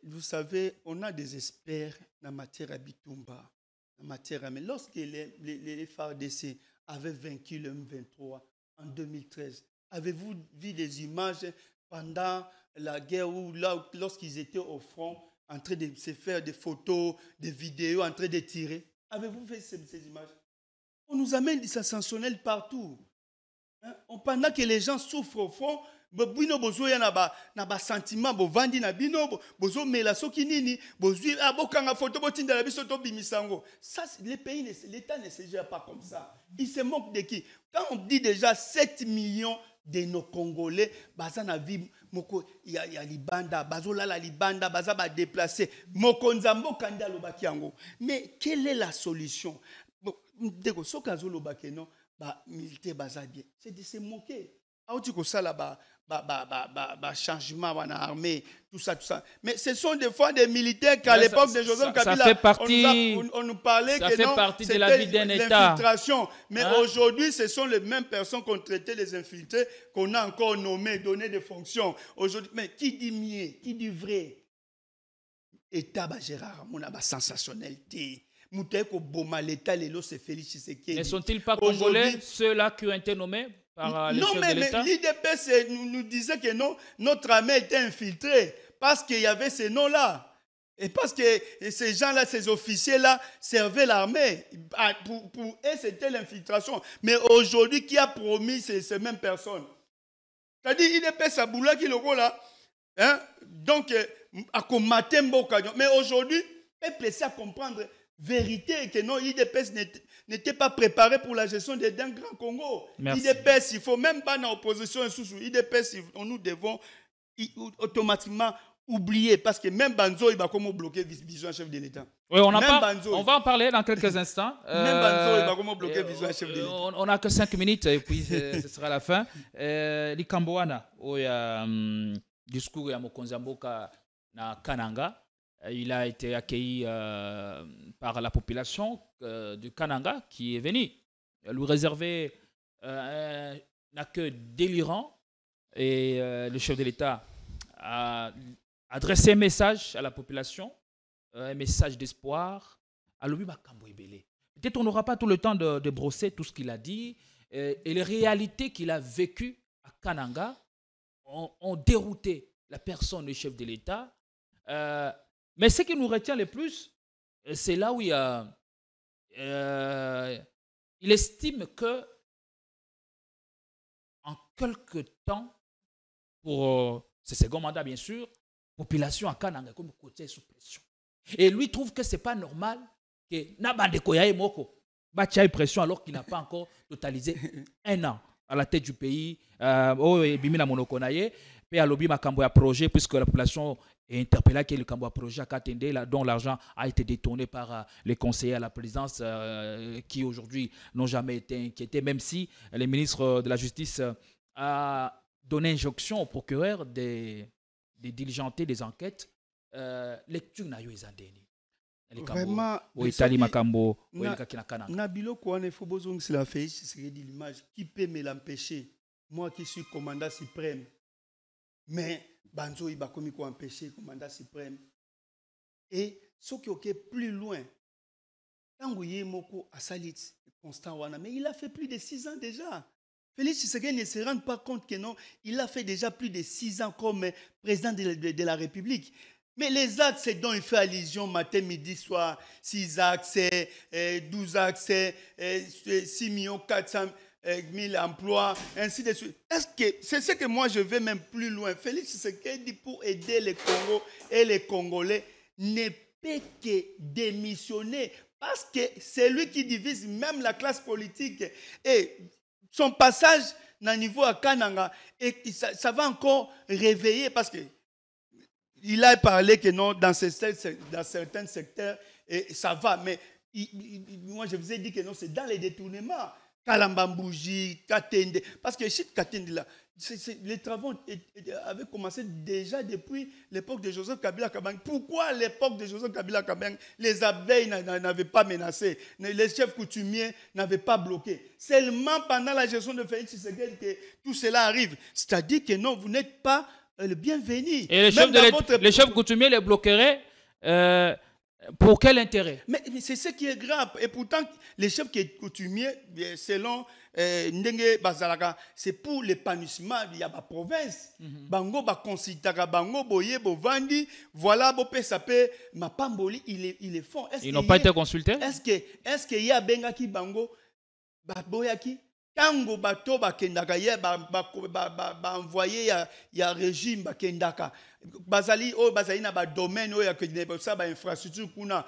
Vous savez, on a des experts en matière à Bitumba, en matière à... Mais lorsque les FARDC avaient vaincu le M23 en 2013, avez-vous vu des images pendant la guerre où lorsqu'ils étaient au front, en train de se faire des photos, des vidéos, en train de tirer? Avez-vous vu ces images? On nous amène des sensationnels partout. Pendant que les gens souffrent au fond, bino bozo ya na ba sentiment bo vandi na bino bozo mela soki nini bozui abokanga photo botinda la biso to bimisango. Ça les pays, l'État ne se gère pas comme ça. Il se moque de qui? Quand on dit déjà 7 millions de nos Congolais, baza na vie moko ya libanda, bazola la libanda, baza ba déplacer mokonzambo kanda lobaki yango. Mais quelle est la solution? Deko sokazo lobaki non. Militaire bien, c'est de se moquer. Changement dans l'armée, tout ça. Mais ce sont des fois des militaires qu'à l'époque de Joseph Kabila, on nous parlait que non, c'était l'infiltration. Mais aujourd'hui, ce sont les mêmes personnes qui ont traité les infiltrés, qu'on a encore nommés, donné des fonctions. Aujourd'hui, mais qui dit mieux, qui dit vrai? État Gérard, on a ma sensationnalité. Ne sont-ils pas congolais, ceux-là qui ont été nommés par les chefs de l'État? Non, mais l'IDPS nous disait que non, notre armée était infiltrée parce qu'il y avait ces noms-là. Et parce que ces gens-là, ces officiers-là, servaient l'armée. Pour eux, c'était l'infiltration. Mais aujourd'hui, qui a promis ces mêmes personnes? C'est-à-dire, l'IDPS a boula qui le rôle là. Donc, à combattre Mboka. Mais aujourd'hui, peuple essaie à comprendre vérité que non, l'IDPS n'était pas préparé pour la gestion d'un grand Congo. l'IDPS, il ne faut même pas dans l'opposition. l'IDPS, nous devons automatiquement oublier parce que même Banzo, il va comment bloquer vision chef de l'État. Oui, on va en parler dans quelques instants. Même Banzo, il va comment bloquer vision chef de l'État. On n'a que 5 minutes et puis ce sera la fin. Likamboana, il y a discours à Mokonzamboka na Kananga. Il a été accueilli par la population du Kananga qui est venue lui réserver un accueil délirant et le chef de l'État a adressé un message à la population, un message d'espoir. Peut-être on n'aura pas tout le temps de brosser tout ce qu'il a dit et les réalités qu'il a vécues à Kananga ont dérouté la personne du chef de l'État. Mais ce qui nous retient le plus, c'est là où il il estime que en quelque temps, pour ce second mandat bien sûr, la population à Kananga comme côté sous pression. Et lui trouve que ce n'est pas normal que Nabande Koyae Moko batte pression alors qu'il n'a pas encore totalisé 1 an à la tête du pays. Bimina Monokonaye, puis à l'objet Makambo projet, puisque la population est interpellée que le Kambo projet à Katende, dont l'argent a été détourné par les conseillers à la présidence qui aujourd'hui n'ont jamais été inquiétés, même si le ministre de la Justice a donné injonction au procureur de diligenter des enquêtes. Lecture na yo ezandeni. Vraiment, Nabilo Kouane, il faut besoin que cela fait, c'est l'image. Qui peut me l'empêcher? Moi qui suis commandant suprême. Mais Banzo il va comme empêcher commandant suprême. Et ce qui est plus loin, Tanguye Moko a salit Constant Wana, mais il a fait plus de 6 ans déjà. Félix Tshisekedi ne se rend pas compte que non, il a fait déjà plus de 6 ans comme président de la République. Mais les axes dont il fait allusion matin, midi, soir, 6 axes, 12 axes, 6 400 000 emplois, ainsi de suite. Est-ce que c'est ce que moi je vais même plus loin? Félix Tshisekedi pour aider le Congo et les Congolais ne peut que démissionner parce que c'est lui qui divise même la classe politique. Et son passage au niveau à Kananga, et ça va encore réveiller parce que il a parlé que non, dans certains secteurs, et ça va. Mais moi, je vous ai dit que non, c'est dans les détournements. Kalambambouji, Katende. Parce que chez Katende, là, les travaux avaient commencé déjà depuis l'époque de Joseph Kabila Kabang. Pourquoi à l'époque de Joseph Kabila Kabang, les abeilles n'avaient pas menacé, les chefs coutumiers n'avaient pas bloqué? Seulement pendant la gestion de Félix Tshisekedi que tout cela arrive. C'est-à-dire que non, vous n'êtes pas le bienvenu. Et les chefs coutumiers les bloqueraient pour quel intérêt? Mais c'est ce qui est grave. Et pourtant, les chefs coutumiers, selon Ndenge Bazalaka, c'est pour l'épanouissement de la province. Bango ba considéra bango boye bovandi, voilà bopé sapé ma pamboli, il est fond. Ils n'ont pas été consultés? Est-ce qu'il y a bengaki bango ba boyaki? Tango bato bakendaka ye ba envoyé ya régime bakendaka bazali na ba domaine ya que ça ba infrastructure kuna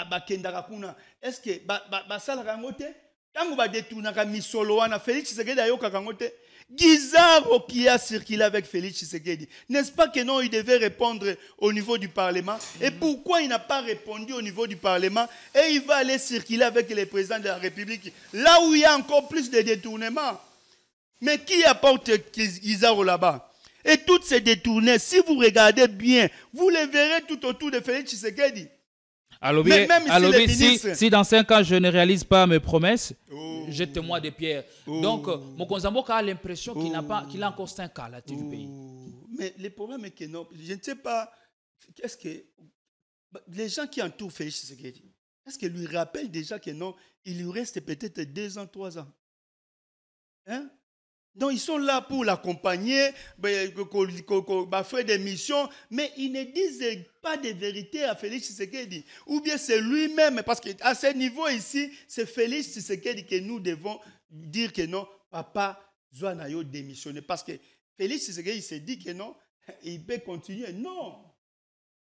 bakendaka kuna. Est-ce que ba salaka ngote tango ba détournaka misolo wana Félix Tshisekedi ayokaka ngote? Guizaro qui a circulé avec Félix Tshisekedi, n'est-ce pas que non, il devait répondre au niveau du Parlement? Et pourquoi il n'a pas répondu au niveau du Parlement? Et il va aller circuler avec les présidents de la République, là où il y a encore plus de détournements. Mais qui apporte Guizaro là-bas? Et toutes ces détournés, si vous regardez bien, vous les verrez tout autour de Félix Tshisekedi. Alors, si dans 5 ans je ne réalise pas mes promesses, jette-moi des pierres. Donc, Mokonzamboka a l'impression qu'il a encore 5 ans à la tête du pays. Mais le problème est que non, je ne sais pas, qu'est-ce que les gens qui entourent Félix Tshisekedi, est-ce qu'ils lui rappellent déjà que non, il lui reste peut-être 2 ans, 3 ans? Hein? Donc, ils sont là pour l'accompagner, faire des missions, mais ils ne disent pas de vérité à Félix Tshisekedi. Ou bien c'est lui-même, parce qu'à ce niveau ici, c'est Félix Tshisekedi que nous devons dire que non, papa Zouanayo démissionner. Parce que Félix Tshisekedi s'est dit que non, il peut continuer. Non,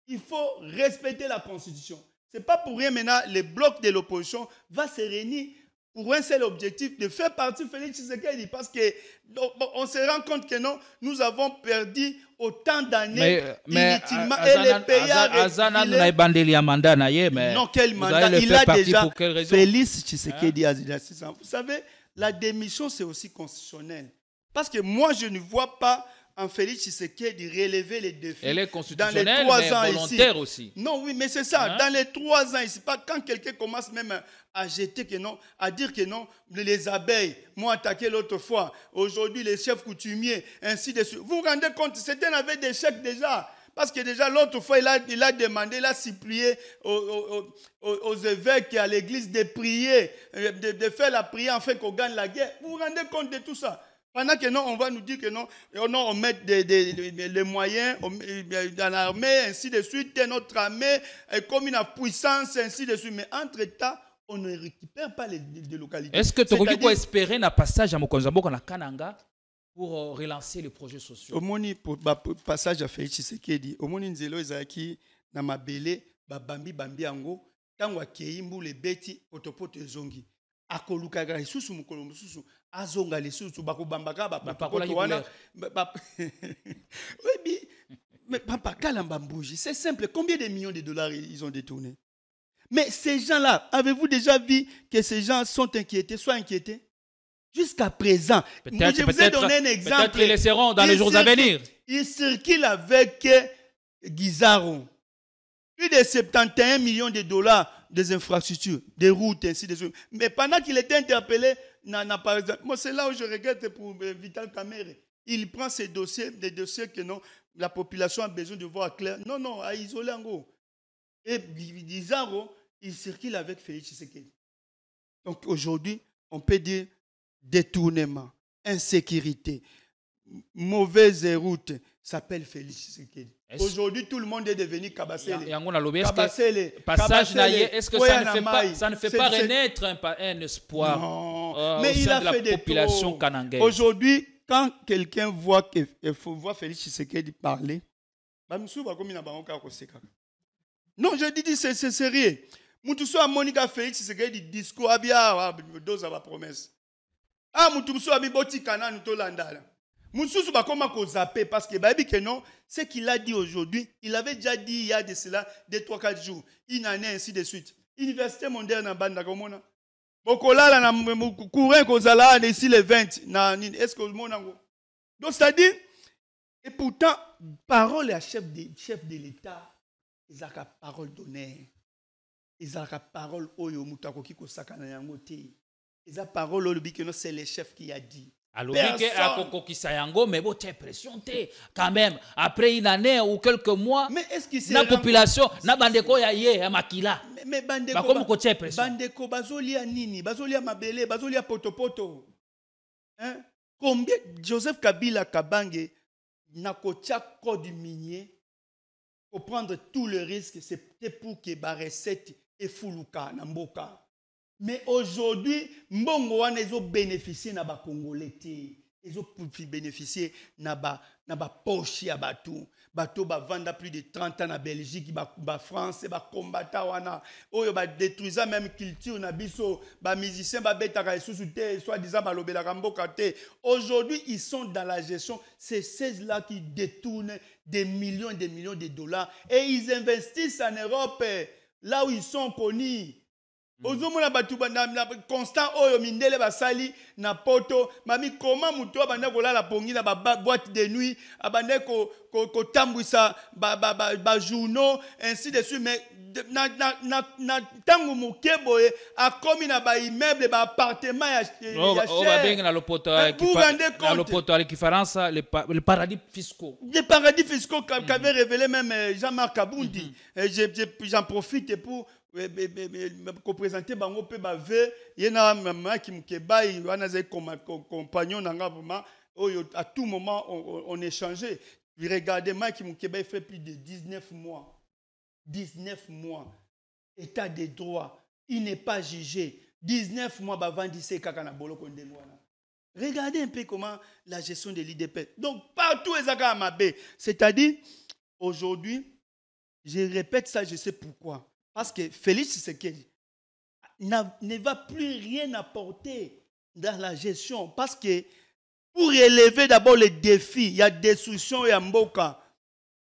il faut respecter la Constitution. Ce n'est pas pour rien maintenant, le bloc de l'opposition va se réunir pour un seul objectif, de faire partie de Félix Tshisekedi, parce qu'on se rend compte que non, nous avons perdu autant d'années inutilement. Et les pays non, quel mandat? Il a déjà Félix Tshisekedi. Vous savez, la démission, c'est aussi constitutionnel. Parce que moi, je ne vois pas en Félix Tshisekedi relever les défis. Elle est constitutionnelle, mais volontaire aussi. Non, oui, mais c'est ça. Dans les 3 ans ici, pas quand quelqu'un commence même à jeter que non, à dire que non, les abeilles m'ont attaqué l'autre fois. Aujourd'hui, les chefs coutumiers, ainsi de suite. Vous vous rendez compte, c'était un aveu d'échec déjà. Parce que déjà, l'autre fois, il a demandé, il a supplié aux évêques et à l'église de prier, de faire la prière afin qu'on gagne la guerre. Vous vous rendez compte de tout ça? Pendant que non, on va nous dire que non, on met les moyens dans l'armée, ainsi de suite, notre armée, comme une puissance, ainsi de suite. Mais entre-temps, on ne récupère pas les localités. Est-ce que tu peux espérer un passage à Mokonzambo na Kananga pour relancer les projets sociaux? Au moni pour passage à Félix Tshisekedi, au moni nzelo ezaki na mabele bambi yango tango akei mbule beti potopoto ezongi akolukaka lisusu mokolo mosusu azonga lisusu bakobambaka bapotopoto wana oui mais papa kalamba mbouji c'est simple, combien de millions de dollars ils ont détourné? Mais ces gens-là, avez-vous déjà vu que ces gens sont inquiétés, soient inquiétés? Jusqu'à présent, je vous ai donné un exemple. Peut-être qu'ils le seront dans les jours à venir. Ils circulent avec Guizaro. Plus de 71 millions de dollars des infrastructures, des routes, ainsi de suite. Mais pendant qu'il était interpellé, par exemple, moi c'est là où je regrette pour Vital Kamerhe. Il prend ces dossiers, des dossiers que non, la population a besoin de voir clair. Non, à isoler en gros. Et Guizaro, il circule avec Félix Tshisekedi. Donc aujourd'hui, on peut dire détournement, insécurité, mauvaise route, s'appelle Félix Tshisekedi. Aujourd'hui, tout le monde est devenu Kabassele. Passage est-ce que ça ne fait pas renaître un espoir non. Mais il a de la fait population kanangaise? Aujourd'hui, quand quelqu'un voit Félix Tshisekedi parler, non, je dis c'est sérieux. Moutousou a Monica Félix Tshisekedi discours a bien dose à la promesse. Ah, Moutousou a mis boti kana nous tolandala. Moutousou va comment qu'on zappe parce que baby que non, ce qu'il a dit aujourd'hui, il avait déjà dit il y a de cela 2-3-4 jours. Il en est ainsi de suite. Université mondiale na banda komona. Bokola na courir kozala d'ici les 20 na est-ce que le monde ngo. Donc c'est-à-dire et pourtant parole à chef de l'État. Ils ont la parole donnée. Ils ont la parole oyo mutako kiko sakana yango te. Ils ont la parole oyo bikeno c'est le chef qui a dit. Alors que à koko kisayango mais bon t'es pression te quand même après une année ou quelques mois. Mais est-ce que c'est la population na bandeko ya ye ya makila. Mais bandeko ba comme ko t'es pression. Bandeko bazolia nini? Bazolia mabele, bazolia potopoto. Hein? Combien Joseph Kabila Kabange na kotia code minier pour prendre tout le risque, c'était pour que la recette est foulouka, namboka. Mais aujourd'hui, mbongo wana ils ont bénéficié na ba Congolais. Ils ont bénéficié na ba poche ya batou. Bateau ba vendre plus de 30 ans na Belgique, ba France, ba combattant wana. Oyo ba détruisa même culture na biso, ba musiciens ba betaka isusu te, soit disant ba lobela kamboka te. Aujourd'hui, ils sont dans la gestion, c'est ces-là qui détournent des millions et des millions de dollars et ils investissent en Europe, là où ils sont connus. Ozomona batu constant oyo mindele basali na poto mami comment muto abanda kolala pongi na boîte de nuit abanda ko tambwisa ba journaux ainsi de suite mais na tangu mukeboye akomi na ba immeuble ba appartement ya cher na lopoto avec Kifaransa les paradis fiscaux. Les paradis fiscaux qu'avait révélé même Jean-Marc Kabundi. J'en profite pour présenter bango pe ba ve yena mama ki mkebai wana ze compagnon nanga vraiment à tout moment on échangeait. Regardez moi qui mkebai fait plus de 19 mois. 19 mois état de droit, il n'est pas jugé. 19 mois ba vandise kaka na boloko ndengwana. Regardez un peu comment la gestion de l'IDP. Donc partout ezaka mabe, c'est-à-dire aujourd'hui, je répète ça, je sais pourquoi. Parce que Félix Tshisekedi ne va plus rien apporter dans la gestion. Parce que pour élever d'abord les défis, il y a destruction et mboka.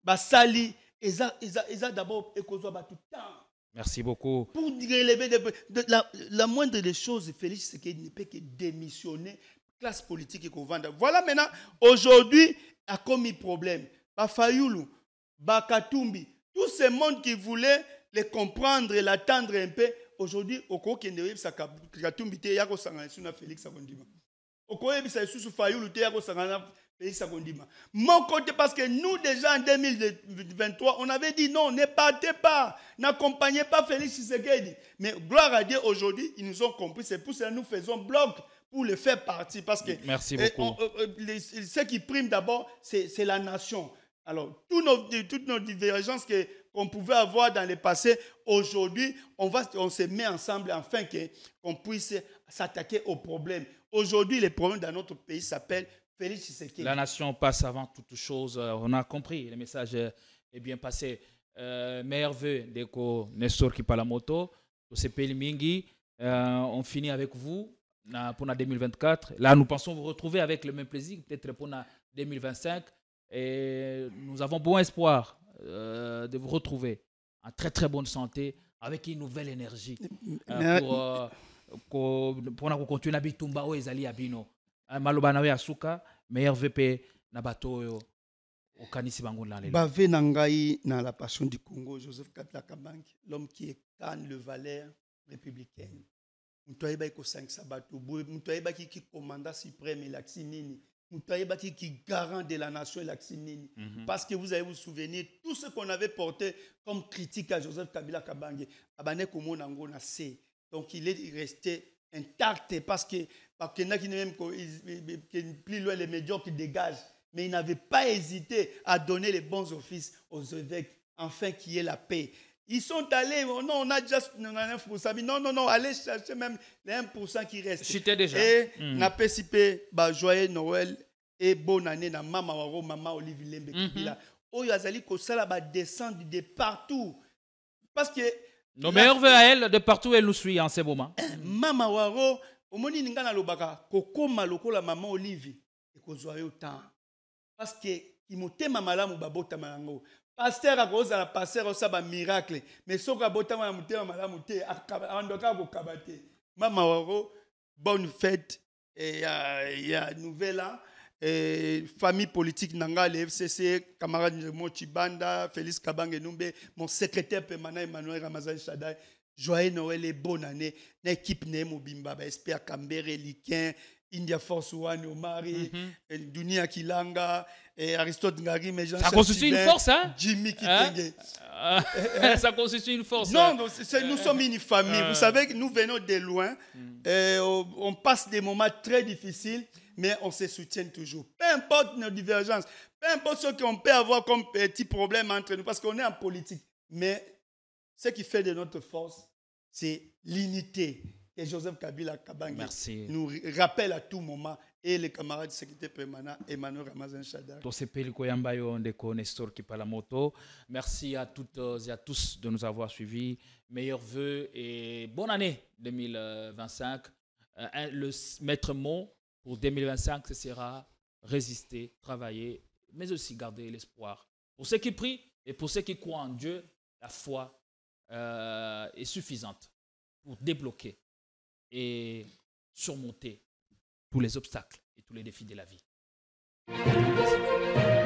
Basali, ils ont d'abord écosé tout le temps. Merci beaucoup. Pour élever la moindre des choses, Félix Tshisekedi ne peut que démissionner. Classe politique et qu'on vende. Voilà maintenant, aujourd'hui, a commis problème. Bafayoulou, Bakatumbi, tout ce monde qui voulait les comprendre et l'attendre un peu. Aujourd'hui, au Kokende, ça Katumbi, il y a Félix Sakondima. Au Koyebi, ça sous Fayoulou, il y a Félix Sakondima. Mon côté, parce que nous, déjà en 2023, on avait dit non, ne partez pas, n'accompagnez pas Félix Tshisekedi. Mais gloire à Dieu, aujourd'hui, ils nous ont compris. C'est pour ça que nous faisons bloc pour le faire partie. Parce que merci beaucoup. Ce qui prime d'abord, c'est la nation. Alors, toutes nos divergences qu'on pouvait avoir dans le passé. Aujourd'hui, on se met ensemble afin qu'on puisse s'attaquer aux problèmes. Aujourd'hui, les problèmes dans notre pays s'appellent Félix Tshisekedi. La nation passe avant toute chose. On a compris, le message est bien passé. Meilleur vœu d'Eko Nestor Kipalamoto, CP Mingi. On finit avec vous pour la 2024. Là, nous pensons vous retrouver avec le même plaisir, peut-être pour la 2025. Et nous avons bon espoir de vous retrouver en très très bonne santé, avec une nouvelle énergie pour continuer à bitumba o ezali abino. Malobanawe asuka meilleur VP na bato yo okanisi bango na lelo. Bavé nangai na la passion du Congo, Joseph Kabila Kabange, l'homme qui incarne le valeur républicaine. Mutaiba ko 5 sabato, mutaiba qui commandant suprême Laksinini, mutaiba qui garant de la nation Laksinini. Parce que vous allez vous souvenir tout ce qu'on avait porté comme critique à Joseph Kabila Kabange, abane komo nango na C. Donc il est resté intact parce que même plus loin les médias qui dégagent, mais il n'avait pas hésité à donner les bons offices aux évêques afin qu'il y ait la paix. Ils sont allés, non, on a déjà 9%, non, allez chercher même les 1% qui restent. J'étais déjà. Et n'a pas si joyeux Noël et bonne année dans Maman Olivier Lembe Kibila. Oyo azali ko sala ba descendre de partout. Parce que nos meilleurs vœux à elle, de partout où elle nous suit en ce moment. Mama Waro, omoni ninga na lobaka, kokoma lokola Maman Olivier, et ko joyeux temps. Parce que imotema malamu babota malango. Pasteur a cause la pasteur ça ba miracle, mais soka bota motema malamu te, andoka ko kabate. Mama Waro, bonne fête et il y a nouvelle an. Famille politique Nanga, le FCC, camarade Mochi Banda, Félix Kabange Numbe, mon secrétaire permanent Emmanuel Ramazan Chadai, joyeux Noël et bonne année. L'équipe Nemo Bimba, Espère Cambere, Liquin, India Force One, Omari, Dunia Kilanga, Aristote Ngari, mais Jean. Ça constitue une force, hein? Jimmy Kitenge. Ça constitue une force. Non, nous sommes une famille. Vous savez que nous venons de loin. On passe des moments très difficiles. Mais on se soutient toujours. Peu importe nos divergences, peu importe ce qu'on peut avoir comme petits problèmes entre nous, parce qu'on est en politique. Mais ce qui fait de notre force, c'est l'unité. Et Joseph Kabila Kabange nous rappelle à tout moment, et les camarades du secrétaire permanent, Emmanuel Ramazan Chadar. Merci à toutes et à tous de nous avoir suivis. Meilleurs vœux et bonne année 2025. Le maître mot pour 2025, ce sera résister, travailler, mais aussi garder l'espoir. Pour ceux qui prient et pour ceux qui croient en Dieu, la foi est suffisante pour débloquer et surmonter tous les obstacles et tous les défis de la vie. Merci.